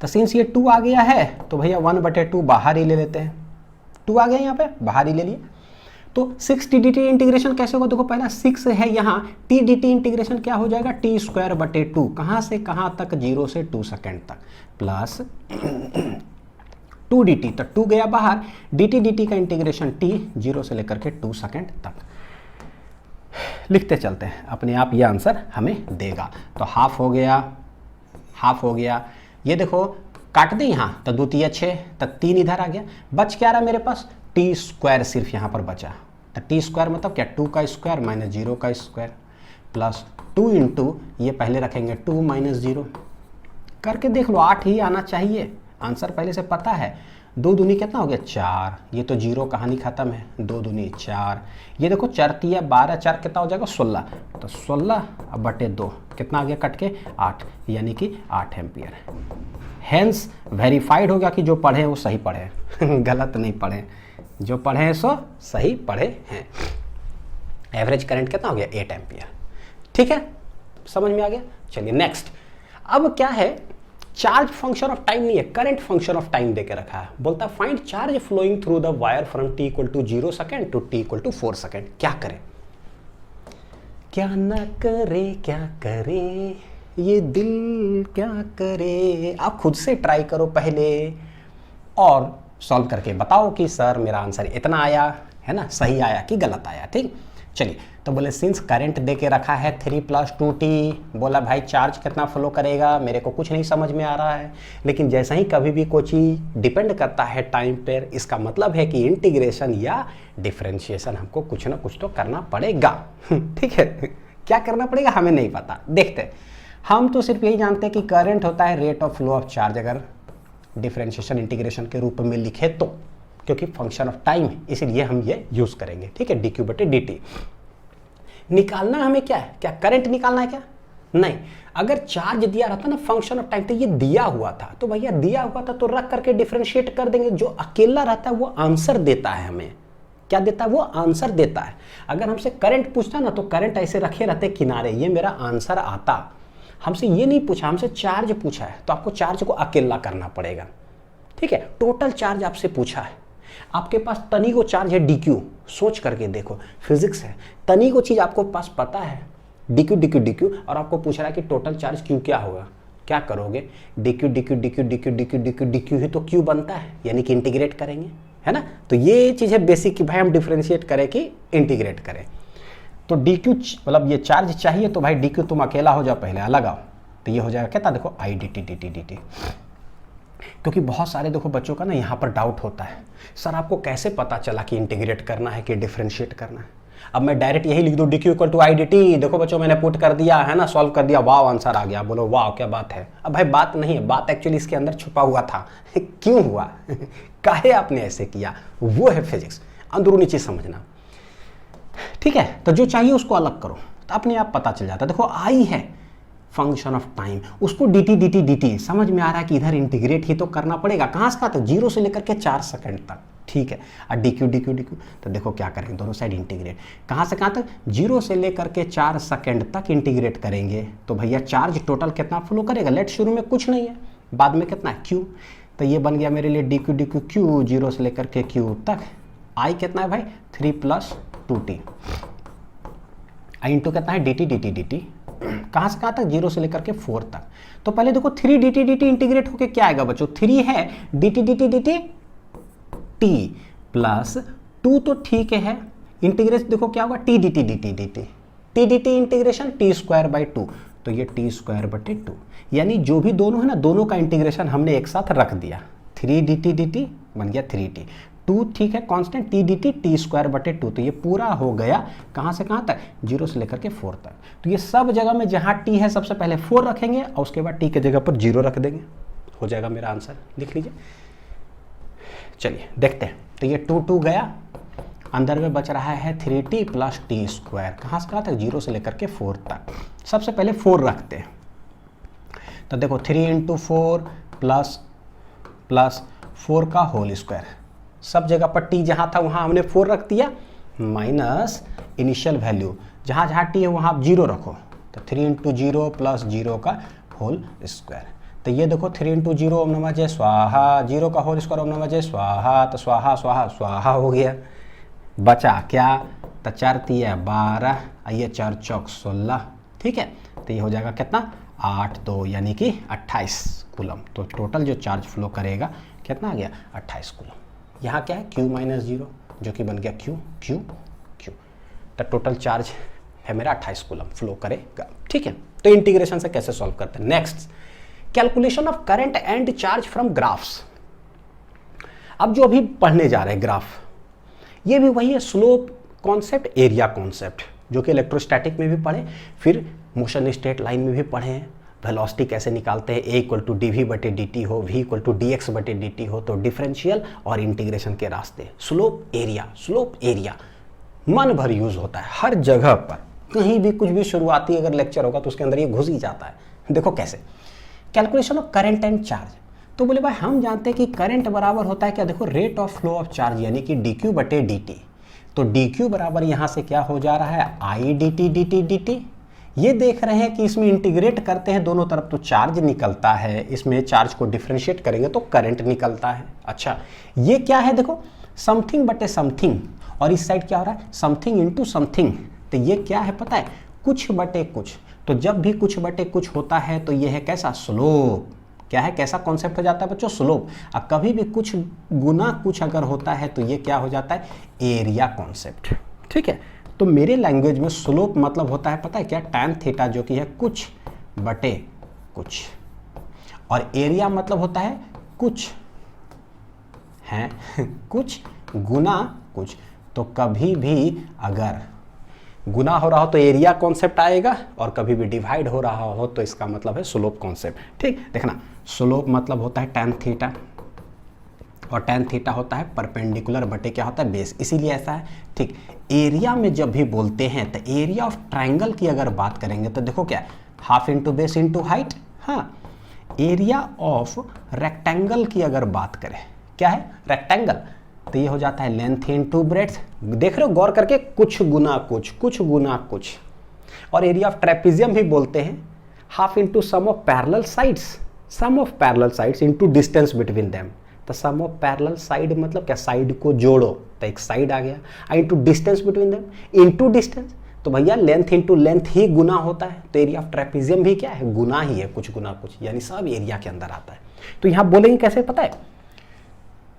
तो सिंस ये 2 आ गया है तो भैया 1/2 बाहर ही ले लेते हैं, 2 आ गया यहाँ पे बाहर ही ले लिए। तो 6 t dt इंटीग्रेशन कैसे होगा, देखो पहला 6 है यहाँ, t dt इंटीग्रेशन क्या हो जाएगा t स्क्वायर बटे 2, कहाँ से कहाँ तक 0 से 2 सेकेंड तक, प्लस 2 dt, तो 2 गया बाहर, dt dt का इंटीग्रेशन t 0 से लेकर के 2 सेकेंड तक। लिखते चलते हैं, अपने आप ये आंसर हमें देगा। तो हाफ हो गया, हाफ हो गया, ये देखो काट दें यहाँ, तो 2 3 6, तक 3 इधर आ गया, बच क्या रहा मेरे पास टी स्क्वायर, सिर्फ यहाँ पर बचा। तो टी स्क्वायर मतलब क्या 2 का स्क्वायर माइनस 0 का स्क्वायर प्लस 2 इंटू ये पहले रखेंगे 2 माइनस 0, करके देख लो, 8 ही आना चाहिए, आंसर पहले से पता है। 2 दूनी कितना हो गया 4, ये तो जीरो, कहानी खत्म है। 2 दूनी 4, ये देखो 4 तिया 12, 4 कितना हो जाएगा 16, तो 16 अब बटे 2 कितना आ गया कट के 8, यानी कि 8 एम्पियर। हेंस वेरीफाइड हो गया कि जो पढ़े वो सही पढ़े गलत नहीं पढ़े, जो पढ़े सो सही पढ़े हैं। एवरेज करंट कितना हो गया 8 एम्पियर। ठीक है, समझ में आ गया। चलिए नेक्स्ट, अब क्या है, चार्ज फंक्शन ऑफ टाइम नहीं है, करंट फंक्शन ऑफ टाइम देके रखा है। बोलता है find charge flowing through the wire from t equal to 0 second to t equal to 4 second. क्या करें, क्या ना करे, क्या करे ये दिल क्या करे। आप खुद से ट्राई करो पहले और सॉल्व करके बताओ कि सर मेरा आंसर इतना आया है ना, सही आया कि गलत आया। ठीक, चलिए तो बोले सिंस करंट दे के रखा है 3 + 2t, बोला भाई चार्ज कितना फ्लो करेगा, मेरे को कुछ नहीं समझ में आ रहा है। लेकिन जैसा ही कभी भी कोई चीज़ डिपेंड करता है टाइम पर, इसका मतलब है कि इंटीग्रेशन या डिफरेंशिएशन हमको कुछ ना कुछ तो करना पड़ेगा ठीक है, क्या करना पड़ेगा हमें नहीं पता, देखते हैं। हम तो सिर्फ यही जानते हैं कि करंट होता है rate of flow of charge, अगर डिफरेंशिएशन इंटीग्रेशन के रूप में लिखे तो, क्योंकि फंक्शन ऑफ टाइम है इसीलिए हम ये यूज करेंगे। ठीक है, dq/dt निकालना हमें क्या है, क्या करंट निकालना है क्या, नहीं। अगर चार्ज दिया रहता ना फंक्शन ऑफ टाइम, तो ये दिया हुआ था, तो भैया दिया हुआ था तो रख करके डिफरेंशिएट कर देंगे। जो अकेला रहता है वो आंसर देता है, हमें क्या देता है, वो आंसर देता है। अगर हमसे करंट पूछता ना तो करंट ऐसे रखे रहते किनारे, ये मेरा आंसर आता। हमसे ये नहीं पूछा, हमसे चार्ज पूछा है, तो आपको चार्ज को अकेला करना पड़ेगा। ठीक है, टोटल चार्ज आपसे पूछा है, आपके पास तनी को चार्ज है dq, सोच करके देखो, फिजिक्स है, तनी को चीज आपको पास पता है dq dq dq, और आपको पूछ रहा है कि टोटल चार्ज q क्या होगा, क्या करोगे, dq dq dq dq dq dq dq ही तो q बनता है, यानी कि इंटीग्रेट करेंगे, है ना। तो ये चीज है बेसिक कि भाई हम डिफरेंशिएट करें कि इंटीग्रेट करें। तो dq मतलब ये चार्ज चाहिए, तो भाई dq तुम अकेला हो जाओ, पहले अलग आओ, तो ये हो जाएगा क्या था, देखो i dt dt dt। क्योंकि बहुत सारे देखो बच्चों का ना यहाँ पर डाउट होता है, सर आपको कैसे पता चला कि इंटीग्रेट करना है कि डिफरेंशिएट करना है। अब मैं डायरेक्ट यही लिख दूँ dq = i dt, देखो बच्चों मैंने पुट कर दिया है ना, सॉल्व कर दिया, वाह आंसर आ गया, बोलो वाह क्या बात है। अब भाई बात नहीं है, बात एक्चुअली इसके अंदर छुपा हुआ था क्यों हुआ काहे आपने ऐसे किया, वो है फिजिक्स, अंदरूनी चीज समझना। ठीक है, तो जो चाहिए उसको अलग करो तो अपने आप पता चल जाता है। देखो आई है फंक्शन ऑफ टाइम, उसको dt dt dt समझ में आ रहा है कि इधर इंटीग्रेट ही तो करना पड़ेगा, कहाँ से कहाँ तक, 0 से लेकर के 4 सेकंड तक। ठीक है, और dq dq dq, तो देखो क्या करेंगे, दोनों साइड इंटीग्रेट, कहाँ से कहाँ तक, 0 से लेकर के 4 सेकंड तक इंटीग्रेट करेंगे। तो भैया चार्ज टोटल कितना फ्लो करेगा, लेट शुरू में कुछ नहीं है, बाद में कितना है q, तो ये बन गया मेरे लिए dq dq q, 0 से लेकर के q तक, i कितना है भाई 3 + 2t, i इंटू कितना है dt dt dt, कहाँ से कहाँ तक, 0 से लेकर के 4 तक। तो पहले देखो 3 dt dt इंटीग्रेट होके क्या आएगा बच्चों, 3 है dt dt dt t plus 2, तो ठीक है, इंटीग्रेशन देखो क्या होगा t dt dt dt, t dt integration t²/2, तो ये t²/2, यानी जो भी दोनों है ना, दोनों का इंटीग्रेशन हमने एक साथ रख दिया, 3 dt dt बन गया 3t, 2 ठीक है कांस्टेंट, t dt t²/2, तो ये पूरा हो गया कहाँ से कहाँ तक, 0 से लेकर के 4 तक। तो ये सब जगह में जहाँ t है सबसे पहले 4 रखेंगे और उसके बाद t के जगह पर 0 रख देंगे, हो जाएगा मेरा आंसर, लिख लीजिए। चलिए देखते हैं, तो ये 2 2 गया, अंदर में बच रहा है 3t + t², कहाँ से कहाँ तक, 0 से लेकर के 4 तक। सबसे पहले 4 रखते हैं, तो देखो 3 × 4 प्लस 4 का होल स्क्वायर, सब जगह पर t जहाँ था वहाँ हमने 4 रख दिया, माइनस इनिशियल वैल्यू जहाँ जहाँ t है वहाँ आप 0 रखो, तो 3 × 0 + 0 का होल स्क्वायर। तो ये देखो 3 × 0 ओम नमः जय स्वाहा, 0 का होल स्क्वायर ओम नमः जय स्वाहा, तो स्वाहा स्वाहा स्वाहा हो गया, बचा क्या, तो 4 × 3 = 12, ये 4 चौक 16, ठीक है, तो ये हो जाएगा कितना 8 2 यानी कि 28 कूलम। तो टोटल जो चार्ज फ्लो करेगा कितना आ गया 28 कूलम। यहाँ क्या है q - 0 जो कि बन गया q q q, तो टोटल चार्ज है मेरा 28 कूलम फ्लो करेगा। ठीक है, तो इंटीग्रेशन से कैसे सॉल्व करते हैं। Next, calculation of current and charge from graphs. अब जो अभी पढ़ने जा रहे हैं ग्राफ, ये भी वही है, स्लोप कॉन्सेप्ट, एरिया कॉन्सेप्ट, जो कि इलेक्ट्रोस्टैटिक में भी पढ़े, फिर मोशन स्ट्रेट लाइन में भी पढ़े हैं, वेलोसिटी कैसे निकालते हैं, a equal to d v बटे डी टी हो, v equal to d x बटे डी टी हो, तो डिफरेंशियल और इंटीग्रेशन के रास्ते स्लोप एरिया मन भर यूज होता है हर जगह पर, कहीं भी कुछ भी शुरुआती अगर लेक्चर होगा तो उसके अंदर ये घुस ही जाता है। देखो कैसे, calculation of current and charge. तो बोले भाई हम जानते हैं कि करंट बराबर होता है क्या, देखो rate of flow of charge यानी कि डी क्यू बटे डी टी। तो डी क्यू बराबर यहाँ से क्या हो जा रहा है, I D T D T D T. ये देख रहे हैं कि इसमें इंटीग्रेट करते हैं दोनों तरफ तो चार्ज निकलता है, इसमें चार्ज को डिफ्रेंशिएट करेंगे तो करंट निकलता है। अच्छा ये क्या है, देखो समथिंग बटे समथिंग, और इस साइड क्या हो रहा है, समथिंग इंटू समथिंग। तो ये क्या है पता है, कुछ बटे कुछ। तो जब भी कुछ बटे कुछ होता है तो ये है कैसा, स्लोप। क्या है, कैसा कॉन्सेप्ट हो जाता है बच्चों, स्लोप। और कभी भी कुछ गुना कुछ अगर होता है तो ये क्या हो जाता है, एरिया कॉन्सेप्ट। ठीक है, तो मेरे लैंग्वेज में स्लोप मतलब होता है पता है क्या, टैन थीटा, जो कि है कुछ बटे कुछ, और एरिया मतलब होता है कुछ है कुछ गुना कुछ। तो कभी भी अगर गुना हो रहा हो तो एरिया कॉन्सेप्ट आएगा, और कभी भी डिवाइड हो रहा हो तो इसका मतलब है स्लोप कॉन्सेप्ट। ठीक, देखना स्लोप मतलब होता है टैन थीटा, और टैन थीटा होता है परपेंडिकुलर बटे क्या होता है, बेस, इसीलिए ऐसा है। ठीक, एरिया में जब भी बोलते हैं तो एरिया ऑफ ट्राइंगल की अगर बात करेंगे तो देखो क्या, half into base into height. हाँ, एरिया ऑफ रेक्टेंगल की अगर बात करें, क्या है रेक्टेंगल, तो ये हो जाता है लेंथ इंटू ब्रेड्थ। देख रहे हो गौर करके, कुछ गुना कुछ, कुछ गुना कुछ। और एरिया ऑफ ट्रेपेजियम भी बोलते हैं half into sum of parallel sides, sum of parallel sides into distance between them. तो सम ऑफ पैरेलल साइड मतलब क्या, साइड को जोड़ो तो एक साइड आ गया, into distance between them into distance, तो भैया लेंथ इंटू लेंथ ही गुना होता है। तो एरिया ऑफ ट्रेपेजियम भी क्या है, गुना ही है, कुछ गुना कुछ, यानी सब एरिया के अंदर आता है। तो यहां बोलेंगे कैसे पता है,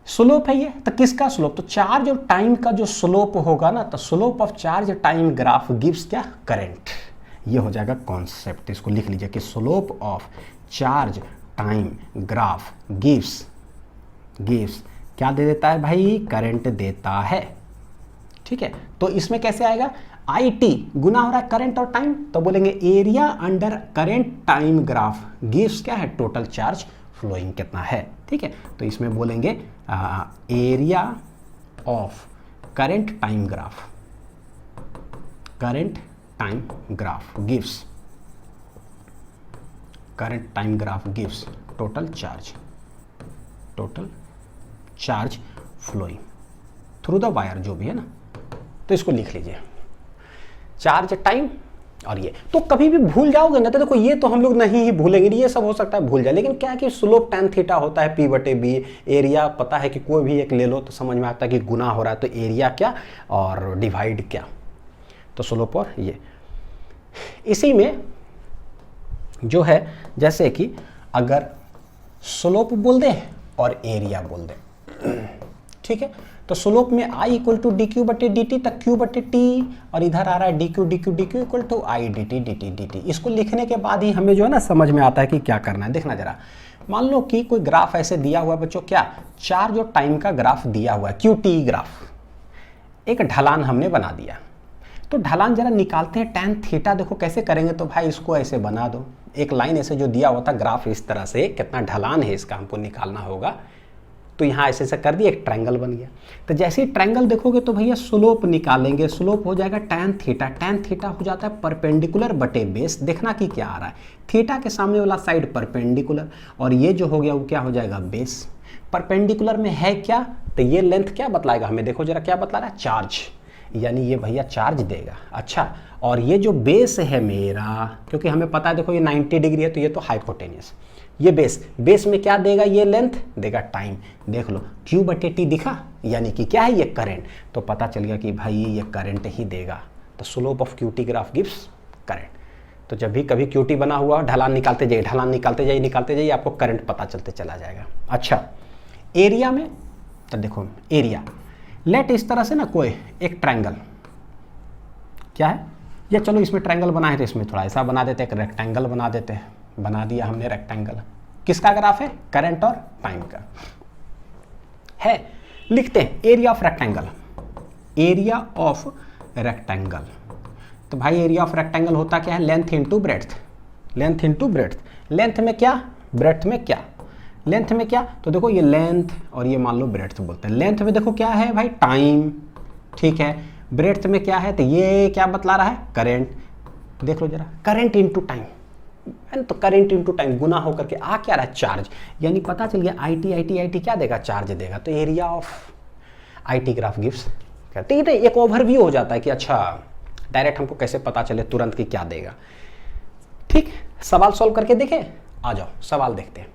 स्लोप है ये, तो किसका स्लोप, तो चार्ज और टाइम का जो स्लोप होगा ना, तो slope of charge time graph gives क्या, करंट। ये हो जाएगा कॉन्सेप्ट, इसको लिख लीजिए कि slope of charge time graph gives क्या दे देता है भाई, करंट देता है। ठीक है, तो इसमें कैसे आएगा, आई टी गुना हो रहा है करंट और टाइम, तो बोलेंगे area under current time graph gives क्या है, टोटल चार्ज फ्लोइंग कितना है। ठीक है, तो इसमें बोलेंगे area of current time graph gives total charge flowing through the wire, जो भी है ना। तो इसको लिख लीजिए, चार्ज टाइम और ये। तो कभी भी भूल जाओगे ना, तो देखो ये तो हम लोग नहीं ही भूलेंगे, ये सब हो सकता है भूल जाए, लेकिन क्या है कि स्लोप टैन थीटा होता है पी बटे बी। एरिया पता है कि कोई भी एक ले लो तो समझ में आता है कि गुना हो रहा है, तो एरिया क्या और डिवाइड क्या, तो स्लोप और ये। इसी में जो है, जैसे कि अगर स्लोप बोल दे और एरिया बोल दे, ठीक है, तो स्लोप में I equal to d q बटे डी टी, तक क्यू बटे टी, और इधर आ रहा है d q equal to I D t. इसको लिखने के बाद ही हमें जो है ना समझ में आता है कि क्या करना है। देखना जरा, मान लो कि कोई ग्राफ ऐसे दिया हुआ है बच्चों, क्या चार्ज और टाइम का ग्राफ दिया हुआ है, क्यू टी ग्राफ, एक ढलान हमने बना दिया। तो ढलान जरा निकालते हैं, टैन थीटा देखो कैसे करेंगे, तो भाई इसको ऐसे बना दो, एक लाइन ऐसे जो दिया हुआ था ग्राफ इस तरह से, कितना ढलान है इसका हमको निकालना होगा, तो यहाँ ऐसे ऐसे कर दिया, एक ट्रायंगल बन गया। तो जैसे ही ट्रायंगल देखोगे तो भैया स्लोप निकालेंगे, स्लोप हो जाएगा टैन थीटा हो जाता है परपेंडिकुलर बटे बेस। देखना कि क्या आ रहा है, थीटा के सामने वाला साइड परपेंडिकुलर, और ये जो हो गया वो क्या हो जाएगा, बेस। परपेंडिकुलर में है क्या, तो ये लेंथ क्या बतलाएगा हमें, देखो जरा क्या बतला रहा है, चार्ज, यानी ये भैया चार्ज देगा। अच्छा, और ये जो बेस है मेरा, क्योंकि हमें पता है देखो ये 90 डिग्री है, तो ये तो हाइपोटेनियस, ये बेस में क्या देगा, ये लेंथ देगा टाइम। देख लो क्यू बटे टी दिखा, यानी कि क्या है, ये करंट, तो पता चल गया कि भाई ये करंट ही देगा। तो slope of Q T graph gives current. तो जब भी कभी क्यू टी बना हुआ ढलान निकालते जाइए, आपको करंट पता चलते चला जाएगा। अच्छा, एरिया में तो देखो एरिया, लेट इस तरह से ना कोई एक ट्रायंगल, क्या है, या चलो इसमें ट्रायंगल बना है तो इसमें थोड़ा ऐसा बना देते हैं, एक रेक्टेंगल बना देते हैं। बना दिया हमने रेक्टेंगल, किसका ग्राफ है, करंट और टाइम का है। लिखते हैं एरिया ऑफ रेक्टेंगल। तो भाई एरिया ऑफ रेक्टेंगल होता क्या है, लेंथ इंटू ब्रेड्थ। लेंथ में क्या, ब्रेड्थ में क्या, लेंथ में क्या, तो देखो ये लेंथ और ये मान लो ब्रेड्थ बोलते हैं। लेंथ में देखो क्या है भाई, टाइम, ठीक है। ब्रेड्थ में क्या है, तो ये क्या बतला रहा है, करंट। देख लो जरा, करंट इनटू टाइम, तो करंट इनटू टाइम गुना होकर के आ क्या रहा है, चार्ज। यानी पता चल गया IT IT IT क्या देगा, चार्ज देगा। तो area of IT graph gives करते ही एक ओवरव्यू हो जाता है कि अच्छा डायरेक्ट हमको कैसे पता चले तुरंत कि क्या देगा। ठीक, सवाल सॉल्व करके देखें, आ जाओ सवाल देखते हैं।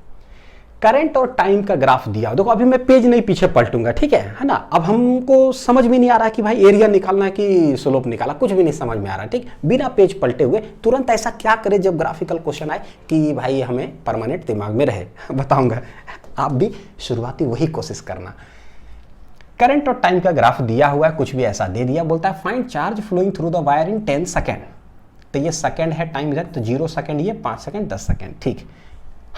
करंट और टाइम का ग्राफ दिया, देखो अभी मैं पेज नहीं पीछे पलटूंगा, ठीक है ना। अब हमको समझ में नहीं आ रहा कि भाई एरिया निकालना है कि स्लोप निकाला, कुछ भी नहीं समझ में आ रहा, ठीक। बिना पेज पलटे हुए तुरंत ऐसा क्या करें जब ग्राफिकल क्वेश्चन आए कि भाई हमें परमानेंट दिमाग में रहे, बताऊंगा। आप भी शुरुआती वही कोशिश करना। करंट और टाइम का ग्राफ दिया हुआ है, कुछ भी ऐसा दे दिया, बोलता है find charge flowing through the wire in 10 second. तो ये सेकेंड है, टाइम इधर, तो 0 सेकेंड, ये 5 सेकेंड, 10 सेकेंड, ठीक।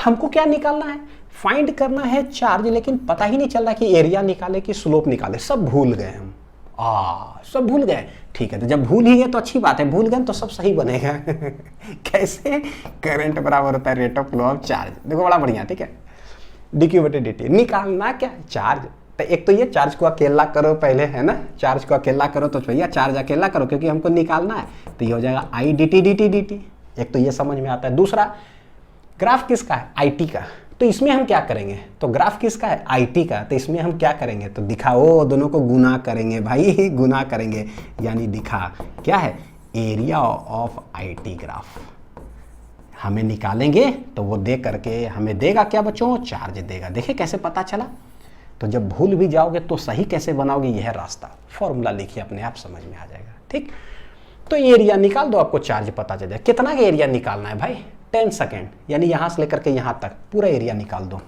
हमको क्या निकालना है, फाइंड करना है चार्ज, लेकिन पता ही नहीं चल रहा कि एरिया निकाले कि स्लोप निकाले, सब भूल गए हम। सब भूल गए, ठीक है। तो जब भूल ही गए तो अच्छी बात है, भूल गए तो सब सही बनेगा। कैसे, करंट बराबर होता है rate of flow of charge, देखो बड़ा बढ़िया, ठीक है। dq/dt निकालना क्या, चार्ज। तो एक तो ये चार्ज को अकेला करो पहले, है ना, चार्ज को अकेला करो, तो भैया चार्ज अकेला करो क्योंकि हमको निकालना है। तो ये हो जाएगा I dt, एक तो ये समझ में आता है। दूसरा, ग्राफ किसका है, IT का, तो इसमें हम क्या करेंगे, तो ग्राफ किसका है, IT का, तो इसमें हम क्या करेंगे, तो दिखाओ, दोनों को गुना करेंगे भाई, गुना करेंगे, यानी दिखा क्या है, एरिया ऑफ IT ग्राफ हमें निकालेंगे, तो वो दे करके हमें देगा क्या बच्चों, चार्ज देगा। देखे कैसे पता चला। तो जब भूल भी जाओगे तो सही कैसे बनाओगे, यह रास्ता, फॉर्मूला लिखिए, अपने आप समझ में आ जाएगा, ठीक। तो एरिया निकाल दो, आपको चार्ज पता चल जाए। कितना का एरिया निकालना है भाई, 10 सेकेंड, यानी यहां से लेकर के यहां तक पूरा एरिया निकाल दो।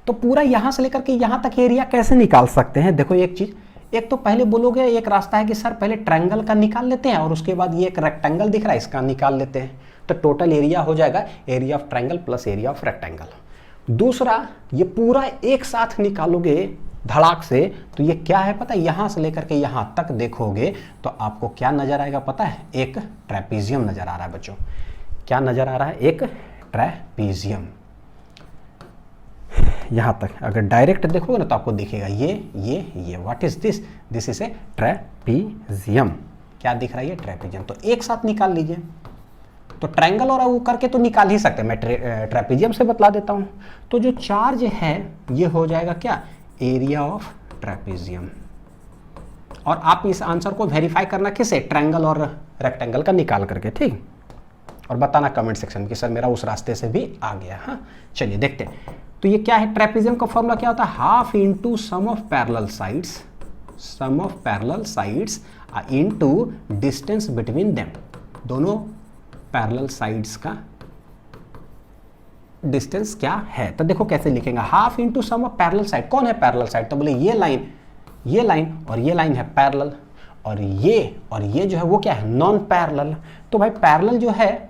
तो पूरा यहां से लेकर के यहां तक एरिया कैसे निकाल सकते हैं, देखो एक चीज, एक तो पहले बोलोगे, एक रास्ता है कि सर पहले ट्रायंगल का निकाल लेते हैं और उसके बाद ये एक रेक्टेंगल दिख रहा है इसका निकाल लेते हैं, तो टोटल एरिया हो जाएगा area of triangle plus area of rectangle. दूसरा, ये पूरा एक साथ निकालोगे धड़ाक से, तो ये क्या है पता है, यहां से लेकर के यहां तक देखोगे तो आपको क्या नजर आएगा पता है, एक ट्रेपीजियम नजर आ रहा है बच्चों। क्या नजर आ रहा है, एक ट्रेपीजियम। यहां तक अगर डायरेक्ट देखोगे ना तो आपको दिखेगा ये what is this, this is a trapezium. क्या दिख रहा है, ये ट्रेपीजियम। तो एक साथ निकाल लीजिए, तो ट्रायंगल और वो करके तो निकाल ही सकते हैं, मैं ट्रेपीजियम से बतला देता हूं। तो जो चार्ज है ये हो जाएगा क्या, एरिया ऑफ ट्रेपीजियम। और आप इस आंसर को वेरीफाई करना किसे, ट्रायंगल और रेक्टेंगल का निकाल करके, ठीक। और बताना कमेंट सेक्शन में कि सर मेरा उस रास्ते से भी आ गया। हाँ चलिए देखते हैं। तो ये क्या है, ट्रेपीजियम का फॉर्मूला क्या होता है, half into sum of parallel sides, sum of parallel sides into distance between them. दोनों पैरेलल साइड्स का डिस्टेंस क्या है, तो देखो कैसे लिखेंगे, half into sum of parallel side. कौन है पैरेलल साइड, तो बोले ये लाइन और ये लाइन है पैरेलल, और ये जो है वो क्या है, नॉन पैरेलल। तो भाई पैरेलल जो है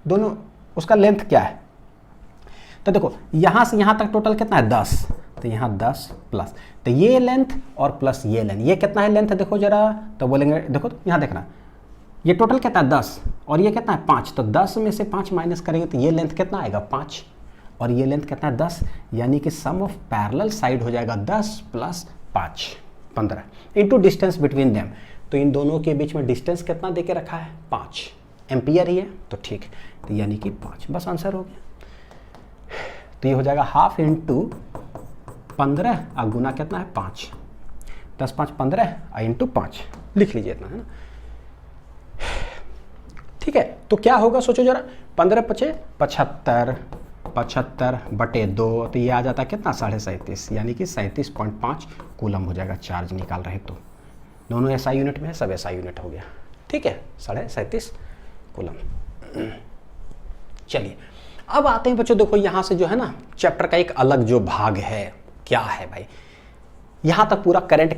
दोनों, उसका लेंथ क्या है, तो देखो यहां से यहां तक टोटल कितना है, 10, तो यहां 10 प्लस, तो ये लेंथ और प्लस ये लेंथ, ये कितना है लेंथ, देखो जरा, तो बोलेंगे देखो यहां देखना, ये टोटल कितना है 10 और ये कितना है 5, तो 10 में से 5 माइनस करेंगे तो ये लेंथ कितना आएगा 5, और ये लेंथ कितना है 10, यानी कि सम ऑफ पैरेलल साइड हो जाएगा 10 plus 5 15 into distance between them. तो इन दोनों के बीच में डिस्टेंस कितना देके रखा है, 5 एम्पियर ही है, तो ठीक, तो यानी कि 5, बस आंसर हो गया। तो ये हो जाएगा हाफ इंटू 15 और गुना कितना है 5, 10 5 15 इंटू 5, लिख लीजिए इतना, है ना, ठीक है। तो क्या होगा सोचो जरा, 15 5 75, 75 बटे 2, तो ये आ जाता है कितना 37.5, यानी कि 37.5 कूलम हो जाएगा, चार्ज निकाल रहे तो। दोनों SI यूनिट में है, सब SI यूनिट हो गया, ठीक है, 37.5 कूलम। चलिए अब आते हैं बच्चों, देखो यहाँ से जो है ना चैप्टर का एक अलग जो भाग है, क्या है भाई, यहाँ तक पूरा करंट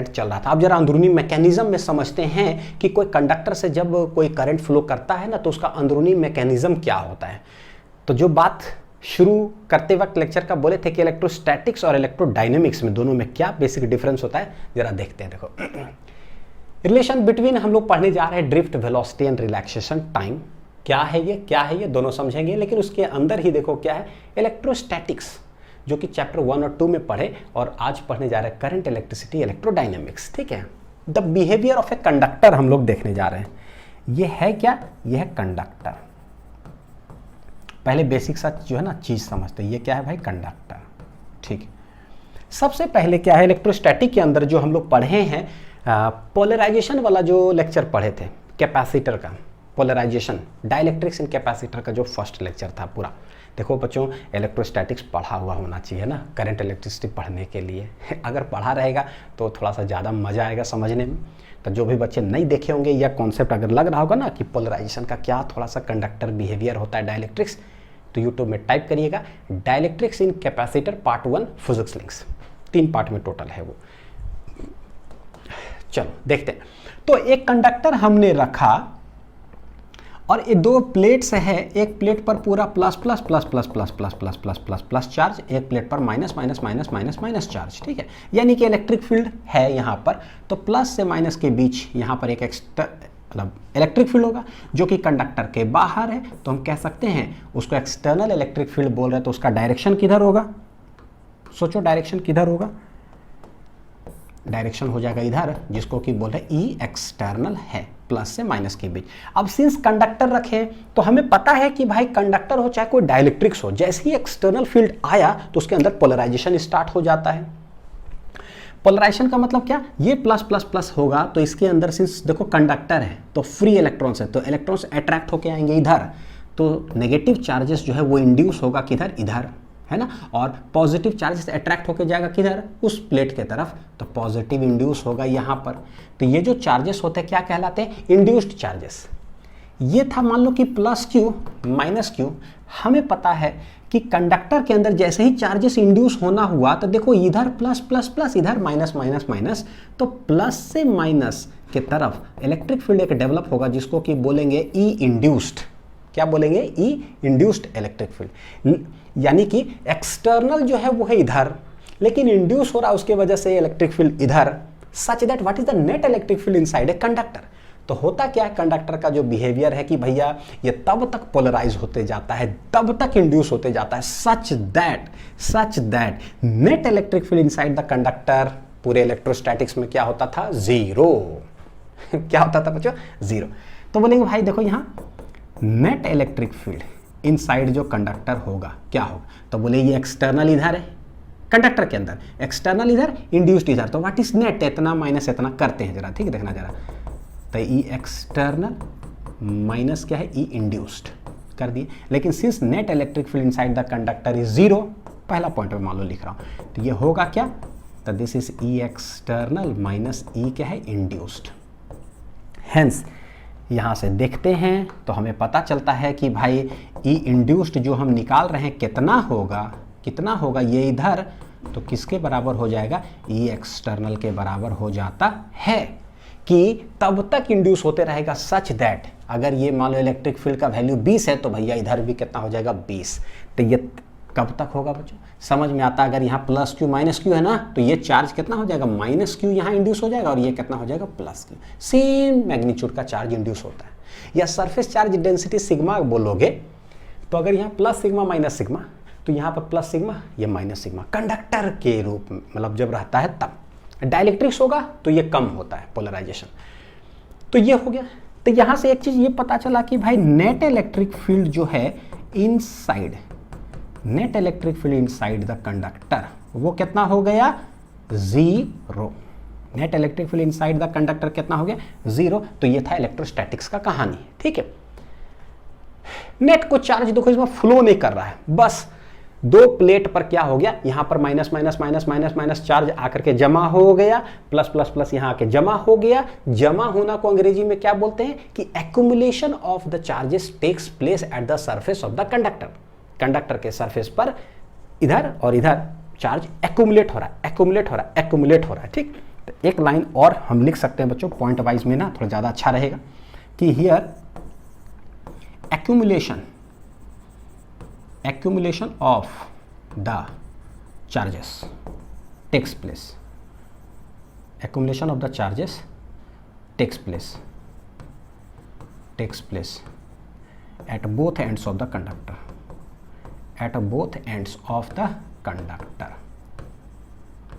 चल रहा था। अब जरा अंदरूनी मैकेनिज्म में समझते हैं कि कोई कंडक्टर से जब कोई करंट फ्लो करता है ना तो उसका अंदरूनी मैकेनिज्म क्या होता है। तो जो बात शुरू करते वक्त लेक्चर का बोले थे कि इलेक्ट्रोस्टैटिक्स और इलेक्ट्रोडायनेमिक्स में दोनों में क्या बेसिक डिफरेंस होता है, जरा देखते हैं। देखो रिलेशन बिटवीन हम लोग पढ़ने जा रहे हैं drift velocity and relaxation time क्या है ये, क्या है ये, दोनों समझेंगे। लेकिन उसके अंदर ही देखो क्या है, इलेक्ट्रोस्टैटिक्स, जो कि चैप्टर 1 और 2 में पढ़े, और आज पढ़ने जा रहे हैं करंट, इलेक्ट्रिसिटी, इलेक्ट्रोडायनेमिक्स। ठीक है, the behaviour of a conductor हम लोग देखने जा रहे हैं। ये है क्या, ये है कंडक्टर। पहले बेसिक सा जो है ना चीज समझते हैं, ये क्या है भाई, कंडक्टर। ठीक, सबसे पहले क्या है, इलेक्ट्रोस्टैटिक के अंदर जो हम लोग पढ़े हैं, पोलराइजेशन वाला जो लेक्चर पढ़े थे, कैपेसिटर का पोलराइजेशन, डाइलेक्ट्रिक्स इन कैपेसिटर का जो फर्स्ट लेक्चर था पूरा। देखो बच्चों, इलेक्ट्रोस्टैटिक्स पढ़ा हुआ होना चाहिए ना करंट इलेक्ट्रिसिटी पढ़ने के लिए। अगर पढ़ा रहेगा तो थोड़ा सा ज़्यादा मज़ा आएगा समझने में। तो जो भी बच्चे नहीं देखे होंगे या कॉन्सेप्ट अगर लग रहा होगा ना कि पोलराइजेशन का क्या थोड़ा सा कंडक्टर बिहेवियर होता है डाइलेक्ट्रिक्स, तो यूट्यूब में टाइप करिएगा डाइलेक्ट्रिक्स इन capacitor part 1 physics links. 3 part में टोटल है वो। चलो देखते हैं। तो एक कंडक्टर हमने रखा और ये 2 प्लेट्स है, एक प्लेट पर पूरा plus plus plus plus plus plus plus plus plus plus charge, एक प्लेट पर minus minus minus minus minus charge. ठीक है, यानी कि इलेक्ट्रिक फील्ड है यहाँ पर, तो प्लस से माइनस के बीच यहाँ पर एक मतलब इलेक्ट्रिक फील्ड होगा जो कि कंडक्टर के बाहर है, तो हम कह सकते हैं उसको एक्सटर्नल इलेक्ट्रिक फील्ड बोल रहे हैं। तो उसका डायरेक्शन किधर होगा, सोचो डायरेक्शन किधर होगा, डायरेक्शन हो जाएगा इधर, जिसको कि बोल रहे हैं ई एक्सटर्नल है, प्लस से माइनस के बीच। अब सिंस कंडक्टर रखे तो हमें पता है कि भाई कंडक्टर हो चाहे कोई डाइलेक्ट्रिक्स हो, जैसे ही एक्सटर्नल फील्ड आया तो उसके अंदर पोलराइजेशन स्टार्ट हो जाता है। पोलराइजेशन का मतलब क्या, ये प्लस प्लस प्लस होगा तो इसके अंदर सिंस देखो कंडक्टर है तो फ्री इलेक्ट्रॉन्स है, तो इलेक्ट्रॉन्स अट्रैक्ट होके आएंगे इधर, तो नेगेटिव चार्जेस जो है वो इंड्यूस होगा किधर, इधर है ना, और पॉजिटिव चार्जेस अट्रैक्ट होके जाएगा किधर, उस प्लेट के तरफ, तो पॉजिटिव इंड्यूस होगा यहाँ पर। तो ये जो चार्जेस होते हैं क्या कहलाते हैं, इंड्यूस्ड चार्जेस। ये था मान लो कि प्लस क्यू माइनस क्यू। हमें पता है कि कंडक्टर के अंदर जैसे ही चार्जेस इंड्यूस होना हुआ तो देखो इधर प्लस प्लस प्लस, इधर माइनस माइनस माइनस, तो प्लस से माइनस के तरफ इलेक्ट्रिक फील्ड एक डेवलप होगा जिसको कि बोलेंगे ई इंड्यूस्ड। क्या बोलेंगे, ई इंड्यूस्ड इलेक्ट्रिक फील्ड। यानी कि एक्सटर्नल जो है वो है इधर, लेकिन इंड्यूस हो रहा है उसके वजह से इलेक्ट्रिक फील्ड इधर, such that what is the net electric field inside a conductor. तो होता क्या है, कंडक्टर का जो बिहेवियर है कि भैया ये तब तक पोलराइज होते जाता है, तब तक इंड्यूस होते जाता है, such that net electric field inside the conductor पूरे इलेक्ट्रोस्टैटिक्स में क्या होता था, जीरो। क्या होता था बच्चों, जीरो। तो बोलेंगे भाई देखो यहाँ नेट इलेक्ट्रिक फील्ड इनसाइड जो कंडक्टर होगा क्या होगा, तो बोले ये एक्सटर्नल इधर है कंडक्टर के अंदर, एक्सटर्नल इधर, इंड्यूस्ड इधर, तो व्हाट इज नेट, इतना माइनस इतना करते हैं जरा, ठीक है, देखना जरा। तो ई एक्सटर्नल माइनस क्या है, ई इंड्यूस्ड कर दिए। लेकिन since net electric field inside the conductor is zero, पहला पॉइंट में मान लो लिख रहा हूं, तो ये होगा क्या, तो this is E external minus E क्या है, इंड्यूस्ड। हेंस यहाँ से देखते हैं तो हमें पता चलता है कि भाई ई इंड्यूस्ड जो हम निकाल रहे हैं कितना होगा, ये इधर, तो किसके बराबर हो जाएगा, ई एक्सटर्नल के बराबर हो जाता है, कि तब तक इंड्यूस होते रहेगा सच दैट अगर ये मान लो इलेक्ट्रिक फील्ड का वैल्यू 20 है तो भैया इधर भी कितना हो जाएगा, 20। तो ये कब तक होगा बच्चों, समझ में आता है। अगर यहाँ प्लस क्यू माइनस क्यू है ना, तो ये चार्ज कितना हो जाएगा, माइनस क्यू यहाँ इंड्यूस हो जाएगा, और ये कितना हो जाएगा, प्लस क्यू। सेम मैग्नीट्यूड का चार्ज इंड्यूस होता है। या सरफेस चार्ज डेंसिटी सिग्मा बोलोगे तो अगर यहाँ प्लस सिग्मा माइनस सिग्मा, तो यहाँ पर प्लस सिग्मा, ये माइनस सिग्मा, कंडक्टर के रूप में मतलब जब रहता है तब। डाइलेक्ट्रिक्स होगा तो ये कम होता है पोलराइजेशन। तो ये हो गया। तो यहां से एक चीज ये पता चला कि भाई नेट इलेक्ट्रिक फील्ड जो है inside, net electric field inside the conductor वो कितना हो गया, zero. Net electric field inside the conductor कितना हो गया, जीरो। तो ये था इलेक्ट्रोस्टैटिक्स का कहानी, ठीक है। नेट को चार्ज देखो इसमें फ्लो नहीं कर रहा है, बस 2 प्लेट पर क्या हो गया, यहां पर minus minus minus minus minus charge आकर के जमा हो गया, प्लस प्लस प्लस यहां आके जमा हो गया। जमा होना को अंग्रेजी में क्या बोलते हैं कि accumulation of the charges takes place at the surface of the conductor. Conductor के सरफेस पर इधर और इधर चार्ज एक्यूमुलेट हो रहा है, ठीक। तो एक लाइन और हम लिख सकते हैं बच्चों पॉइंट वाइज में ना, थोड़ा ज्यादा अच्छा रहेगा कि here accumulation of the charges takes place, accumulation of the charges takes place at both ends of the conductor, at both ends of the conductor,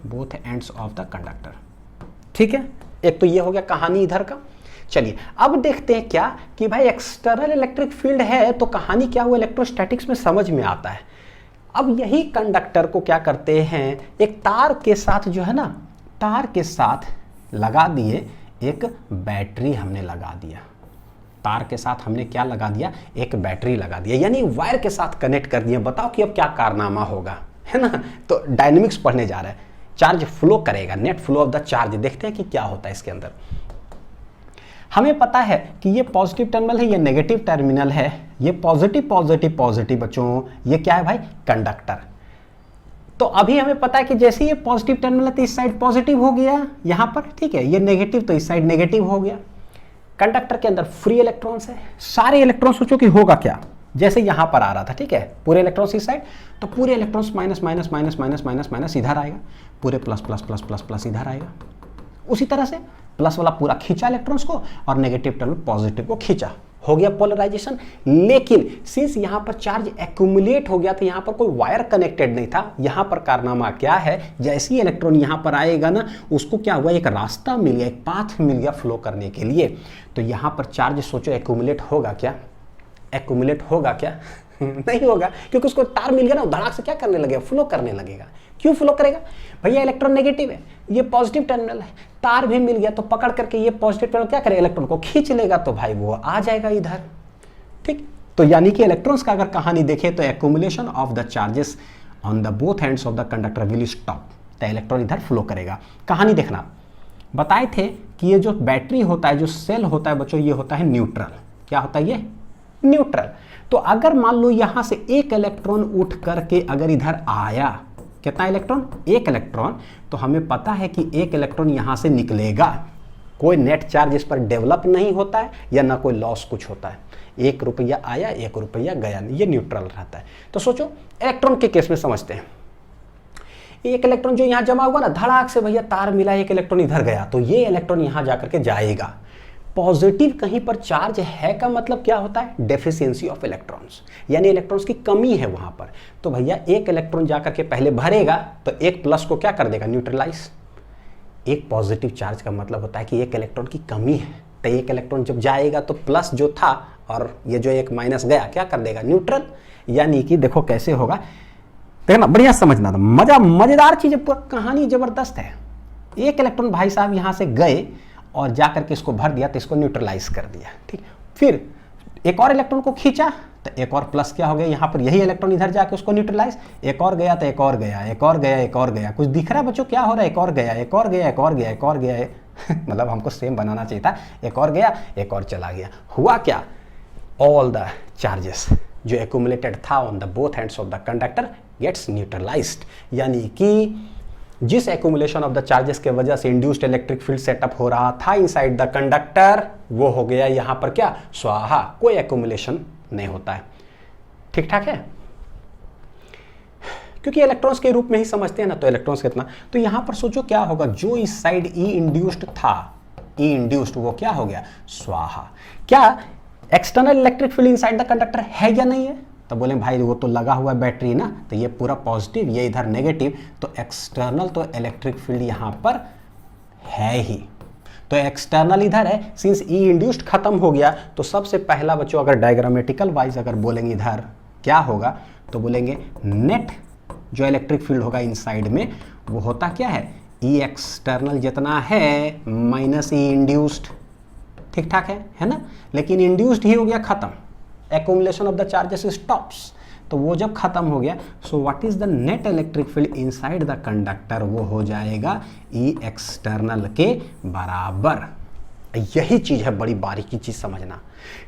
both ends of the conductor. ठीक है, एक तो ये हो गया कहानी इधर का। चलिए अब देखते हैं क्या कि भाई एक्सटर्नल इलेक्ट्रिक फील्ड है तो कहानी क्या हुआ इलेक्ट्रोस्टैटिक्स में समझ में आता है। अब यही कंडक्टर को क्या करते हैं, एक तार के साथ जो है ना, तार के साथ लगा दिए एक बैटरी हमने लगा दिया, तार के साथ हमने क्या लगा दिया, एक बैटरी लगा दिया, यानी वायर के साथ कनेक्ट कर दिया। बताओ कि अब क्या कारनामा होगा, है ना। तो डायनेमिक्स पढ़ने जा रहे हैं, चार्ज फ्लो करेगा, net flow of the charge. देखते हैं कि क्या होता है इसके अंदर। हमें पता है कि ये पॉजिटिव टर्मिनल है, ये नेगेटिव टर्मिनल है, ये पॉजिटिव पॉजिटिव पॉजिटिव बच्चों, ये क्या है भाई, कंडक्टर। तो अभी हमें पता है कि जैसे ये पॉजिटिव टर्मिनल है तो इस साइड पॉजिटिव हो गया यहां पर, ठीक है, ये नेगेटिव तो इस साइड नेगेटिव हो गया। कंडक्टर के अंदर फ्री इलेक्ट्रॉन्स है, सारे इलेक्ट्रॉन सोचो कि होगा क्या, जैसे यहां पर आ रहा था, ठीक है, पूरे इलेक्ट्रॉन्स इस साइड, तो पूरे electrons minus minus minus minus minus minus इधर आएगा, पूरे plus plus plus plus plus इधर आएगा। उसी तरह से प्लस वाला पूरा खींचा इलेक्ट्रॉन्स को और नेगेटिव टर्मिनल पॉजिटिव को खींचा, हो गया पोलराइजेशन। लेकिन सिंस यहां पर चार्ज एक्यूमुलेट हो गया था, यहां पर कोई वायर कनेक्टेड नहीं था, यहां पर कारनामा क्या है, जैसे ही इलेक्ट्रॉन यहां पर आएगा ना, उसको क्या हुआ, एक रास्ता मिल गया, एक पाथ मिल गया फ्लो करने के लिए। तो यहां पर चार्ज सोचो एक्यूमुलेट होगा क्या, एक्यूमुलेट होगा क्या नहीं होगा, क्योंकि उसको तार मिल गया ना, धड़ाक से क्या करने लगेगा, फ्लो करने लगेगा। क्यों फ्लो करेगा भैया, इलेक्ट्रॉन नेगेटिव है, ये पॉजिटिव टर्मिनल है, तार भी मिल गया तो पकड़ करके ये पॉजिटिव टर्मिनल क्या करेगा, इलेक्ट्रॉन को खींच लेगा, तो भाई वो आ जाएगा इधर। ठीक, तो यानी कि इलेक्ट्रॉन्स का अगर कहानी देखें तो accumulation of the charges on the both ends of the conductor will stop, तो इलेक्ट्रॉन इधर फ्लो करेगा। कहानी देखना, बताए थे कि ये जो बैटरी होता है, जो सेल होता है बच्चों, ये होता है न्यूट्रल। क्या होता है ये, न्यूट्रल। तो अगर मान लो यहां से एक इलेक्ट्रॉन उठ करके अगर इधर आया, कितना इलेक्ट्रॉन, एक इलेक्ट्रॉन, तो हमें पता है कि एक इलेक्ट्रॉन यहां से निकलेगा, कोई नेट चार्ज इस पर डेवलप नहीं होता है या ना कोई लॉस कुछ होता है। 1 रुपया आया 1 रुपया गया, ये न्यूट्रल रहता है। तो सोचो इलेक्ट्रॉन के केस में समझते हैं, एक इलेक्ट्रॉन जो यहां जमा हुआ ना, धड़ाक से भैया तार मिला, एक इलेक्ट्रॉन इधर गया, तो ये इलेक्ट्रॉन यहां जाकर के जाएगा। पॉजिटिव कहीं पर चार्ज है का मतलब क्या होता है, डेफिशिएंसी ऑफ इलेक्ट्रॉन्स, यानी इलेक्ट्रॉन्स की कमी है वहां पर। तो भैया एक इलेक्ट्रॉन जाकर के पहले भरेगा तो एक प्लस को क्या कर देगा, न्यूट्रलाइज। एक पॉजिटिव चार्ज का मतलब होता है कि एक इलेक्ट्रॉन की कमी है, तो एक इलेक्ट्रॉन जब जाएगा तो प्लस जो था और ये जो एक माइनस गया क्या कर देगा, न्यूट्रल। यानी कि देखो कैसे होगा, देखना बढ़िया समझना था, मजेदार चीज है, पूरा कहानी जबरदस्त है। एक इलेक्ट्रॉन भाई साहब यहां से गए और जाकर के इसको भर दिया तो इसको न्यूट्रलाइज कर दिया, ठीक। फिर एक और इलेक्ट्रॉन को खींचा तो एक और प्लस क्या हो गया, यहाँ पर यही इलेक्ट्रॉन इधर जाके उसको न्यूट्रलाइज, एक और गया तो एक और गया, एक और गया, एक और गया। कुछ दिख रहा है बच्चों क्या हो रहा है, एक और गया, एक और गया, एक और गया, एक और गया मतलब हमको सेम बनाना चाहिए था, एक और गया एक और चला गया। हुआ क्या, ऑल द चार्जेस जो एक्यूमुलेटेड था on the both ends of the conductor gets neutralized, यानी कि जिस एक्यूमुलेशन ऑफ द चार्जेस के वजह से इंड्यूस्ड इलेक्ट्रिक फील्ड सेटअप हो रहा था इनसाइड द कंडक्टर, वो हो गया यहां पर क्या, स्वाहा, कोई एक्यूमुलेशन नहीं होता है। ठीक ठाक है, क्योंकि इलेक्ट्रॉन्स के रूप में ही समझते हैं ना, तो इलेक्ट्रॉन्स कितना, तो यहां पर सोचो क्या होगा, जो इस साइड ई इंड्यूस्ड था, ई इंड्यूस्ड वो क्या हो गया, स्वाहा। क्या external electric field inside the conductor है या नहीं है, तो बोले भाई वो तो लगा हुआ है बैटरी ना, तो ये पूरा पॉजिटिव, ये इधर नेगेटिव, तो एक्सटर्नल तो इलेक्ट्रिक फील्ड यहां पर है ही, तो एक्सटर्नल इधर है। सिंस ई इंड्यूस्ड खत्म हो गया तो सबसे पहला बच्चों अगर डायग्रामेटिकल वाइज अगर बोलेंगे इधर क्या होगा, तो बोलेंगे नेट जो इलेक्ट्रिक फील्ड होगा इनसाइड में वो होता क्या है, ई एक्सटर्नल जितना है माइनस ई इंड्यूस्ड। ठीक ठाक है ना, लेकिन इंड्यूस्ड ही हो गया खत्म, accumulation of the charges stops, तो वो जब खत्म हो गया, so what is the net electric field inside the conductor, वो हो जाएगा ई एक्सटर्नल के बराबर। यही चीज है बड़ी बारीकी चीज समझना,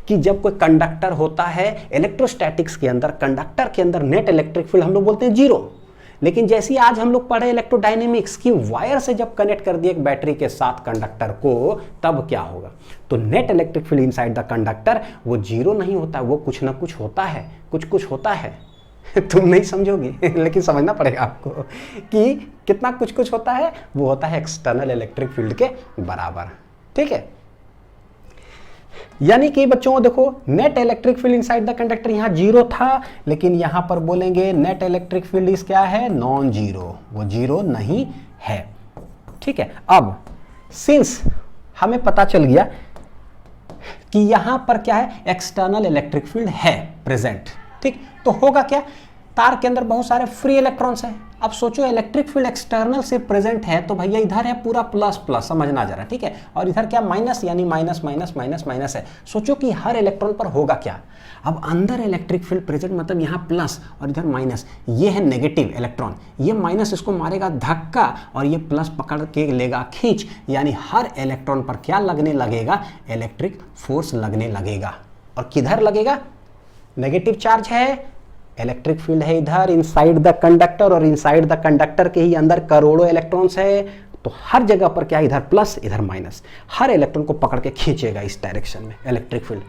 कि जब कोई कंडक्टर होता है इलेक्ट्रोस्टैटिक्स के अंदर, कंडक्टर के अंदर नेट इलेक्ट्रिक फील्ड हम लोग बोलते हैं जीरो, लेकिन जैसे आज हम लोग पढ़े इलेक्ट्रोडायनेमिक्स की, वायर से जब कनेक्ट कर दिए एक बैटरी के साथ कंडक्टर को, तब क्या होगा, तो net electric field inside the conductor वो जीरो नहीं होता, वो कुछ ना कुछ होता है, कुछ कुछ होता है तुम नहीं समझोगे लेकिन समझना पड़ेगा आपको कि कितना कुछ कुछ होता है, वो होता है एक्सटर्नल इलेक्ट्रिक फील्ड के बराबर। ठीक है, यानी कि बच्चों देखो net electric field inside the conductor यहां जीरो था, लेकिन यहां पर बोलेंगे नेट इलेक्ट्रिक फील्ड इस क्या है, नॉन जीरो, वो जीरो नहीं है। ठीक है, अब सिंस हमें पता चल गया कि यहां पर क्या है, एक्सटर्नल इलेक्ट्रिक फील्ड है प्रेजेंट, ठीक, तो होगा क्या, तार के अंदर बहुत सारे फ्री इलेक्ट्रॉन्स हैं। अब सोचो इलेक्ट्रिक फील्ड एक्सटर्नल से प्रेजेंट है तो भैया इधर है पूरा प्लस प्लस, समझना जरा, ठीक है, और इधर क्या माइनस, यानी माइनस माइनस माइनस माइनस है। सोचो कि हर इलेक्ट्रॉन पर होगा क्या, अब अंदर इलेक्ट्रिक फील्ड प्रेजेंट मतलब यहाँ प्लस और इधर माइनस, ये है नेगेटिव इलेक्ट्रॉन, ये माइनस इसको मारेगा धक्का और ये प्लस पकड़ के लेगा खींच, यानी हर इलेक्ट्रॉन पर क्या लगने लगेगा, इलेक्ट्रिक फोर्स लगने लगेगा। और किधर लगेगा, नेगेटिव चार्ज है, इलेक्ट्रिक फील्ड है इधर इनसाइड द कंडक्टर, और इनसाइड द कंडक्टर के ही अंदर करोड़ों इलेक्ट्रॉन्स है, तो हर जगह पर क्या, इधर प्लस इधर माइनस, हर इलेक्ट्रॉन को पकड़ के खींचेगा इस डायरेक्शन में इलेक्ट्रिक फील्ड।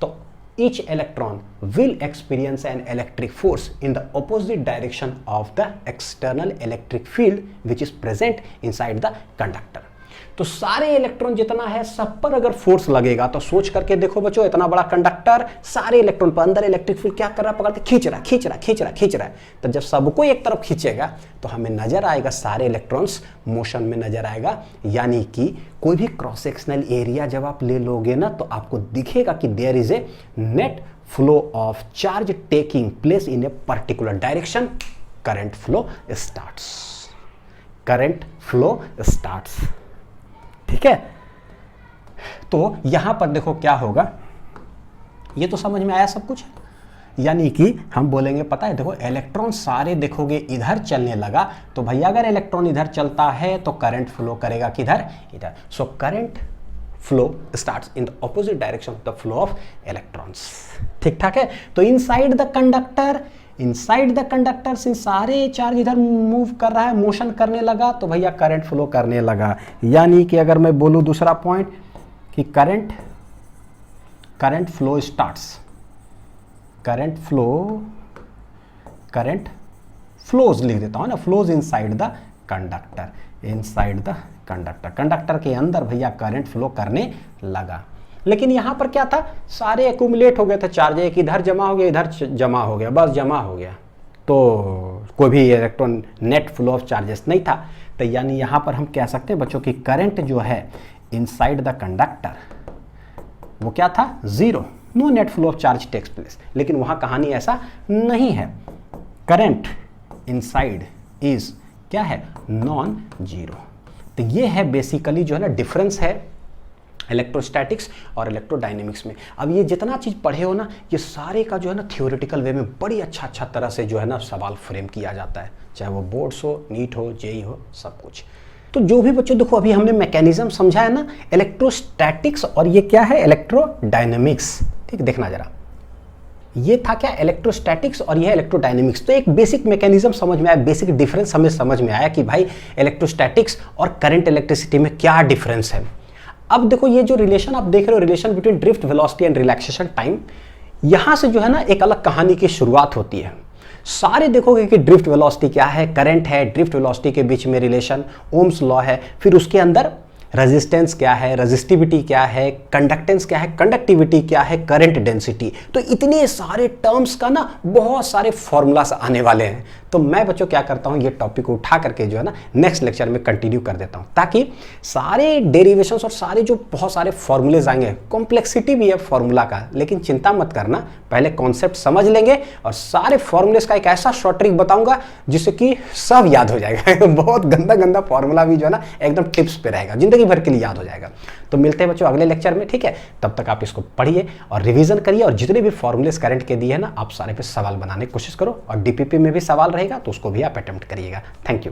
तो each electron will experience an electric force in the opposite direction of the external electric field which is present inside the conductor. तो सारे इलेक्ट्रॉन जितना है सब पर अगर फोर्स लगेगा तो सोच करके देखो बच्चों, इतना बड़ा कंडक्टर, सारे इलेक्ट्रॉन पर अंदर इलेक्ट्रिक फील्ड क्या कर रहा है, पकड़ के खींच रहा खींच रहा खींच रहा खींच रहा है। तो जब सबको एक तरफ खींचेगा तो हमें नजर आएगा सारे इलेक्ट्रॉन्स मोशन में नजर आएगा, यानी कि कोई भी क्रॉस सेक्शनल एरिया जब आप ले लोगे ना तो आपको दिखेगा कि there is a net flow of charge taking place in a particular direction, current flow starts, current flow starts. ठीक है, तो यहां पर देखो क्या होगा, ये तो समझ में आया सब कुछ, यानी कि हम बोलेंगे पता है, देखो इलेक्ट्रॉन सारे देखोगे इधर चलने लगा, तो भैया अगर इलेक्ट्रॉन इधर चलता है तो करंट फ्लो करेगा किधर, इधर। So current flow starts in the opposite direction of the flow of electrons. ठीक ठाक है, तो inside the conductor, inside the conductor से सारे चार्ज इधर मूव कर रहा है, मोशन करने लगा, तो भैया करंट फ्लो करने लगा। यानी कि अगर मैं बोलूं दूसरा पॉइंट कि current flow starts, current flows लिख देता हूं ना, flows inside the conductor, inside the conductor, conductor के अंदर भैया करंट फ्लो करने लगा। लेकिन यहां पर क्या था, सारे एक्यूमुलेट हो गए थे चार्ज, एक इधर जमा हो गया, इधर जमा हो गया, बस जमा हो गया, तो कोई भी electron net flow of charges नहीं था। तो यानी यहां पर हम कह सकते हैं बच्चों की करंट जो है इनसाइड द कंडक्टर वो क्या था, zero, no net flow of charge takes place. लेकिन वहां कहानी ऐसा नहीं है, करंट इनसाइड इज क्या है, नॉन जीरो। तो ये है बेसिकली जो है ना डिफरेंस है इलेक्ट्रोस्टैटिक्स और इलेक्ट्रोडायनेमिक्स में। अब ये जितना चीज़ पढ़े हो ना, ये सारे का जो है ना थियोरेटिकल वे में बड़ी अच्छा तरह से जो है ना सवाल फ्रेम किया जाता है, चाहे वो बोर्ड्स हो, नीट हो, जेई हो, सब कुछ। तो जो भी बच्चों देखो अभी हमने मैकेनिज्म समझा है ना, इलेक्ट्रोस्टैटिक्स और ये क्या है, इलेक्ट्रोडायनेमिक्स। ठीक, देखना जरा, ये था क्या, इलेक्ट्रोस्टैटिक्स और ये है इलेक्ट्रोडायनेमिक्स। तो एक बेसिक मैकेनिज्म समझ में आया, बेसिक डिफरेंस हमें समझ में आया कि भाई इलेक्ट्रोस्टैटिक्स और करंट इलेक्ट्रिसिटी में क्या डिफरेंस है। अब देखो ये जो रिलेशन आप देख रहे हो, relation between drift velocity and relaxation time, यहां से जो है ना एक अलग कहानी की शुरुआत होती है। सारे देखोगे कि ड्रिफ्ट वेलोसिटी क्या है, करंट है, ड्रिफ्ट वेलोसिटी के बीच में रिलेशन ओम्स लॉ है, फिर उसके अंदर रेजिस्टेंस क्या है, रेजिस्टिविटी क्या है, कंडक्टेंस क्या है, कंडक्टिविटी क्या है, करंट डेंसिटी। तो इतने सारे टर्म्स का ना बहुत सारे फॉर्मूलास आने वाले हैं। तो मैं बच्चों क्या करता हूं, ये टॉपिक को उठा करके जो है ना नेक्स्ट लेक्चर में कंटिन्यू कर देता हूं, ताकि सारे डेरिवेशंस और सारे जो बहुत सारे फॉर्मूलेज आएंगे, कॉम्प्लेक्सिटी भी है फॉर्मूला का, लेकिन चिंता मत करना, पहले कॉन्सेप्ट समझ लेंगे और सारे फॉर्मूलेज का एक ऐसा शॉर्ट ट्रिक बताऊंगा जिससे कि सब याद हो जाएगा। बहुत गंदा फॉर्मूला भी जो है ना एकदम टिप्स पे रहेगा, जिंदगी भर के लिए याद हो जाएगा। तो मिलते हैं बच्चों अगले लेक्चर में, ठीक है, तब तक आप इसको पढ़िए और रिवीजन करिए, और जितने भी फॉर्मूलेज करंट के दिए हैं ना आप सारे पे सवाल बनाने की कोशिश करो, और डीपीपी में भी सवाल रहेगा तो उसको भी आप अटेम्प्ट करिएगा। Thank you.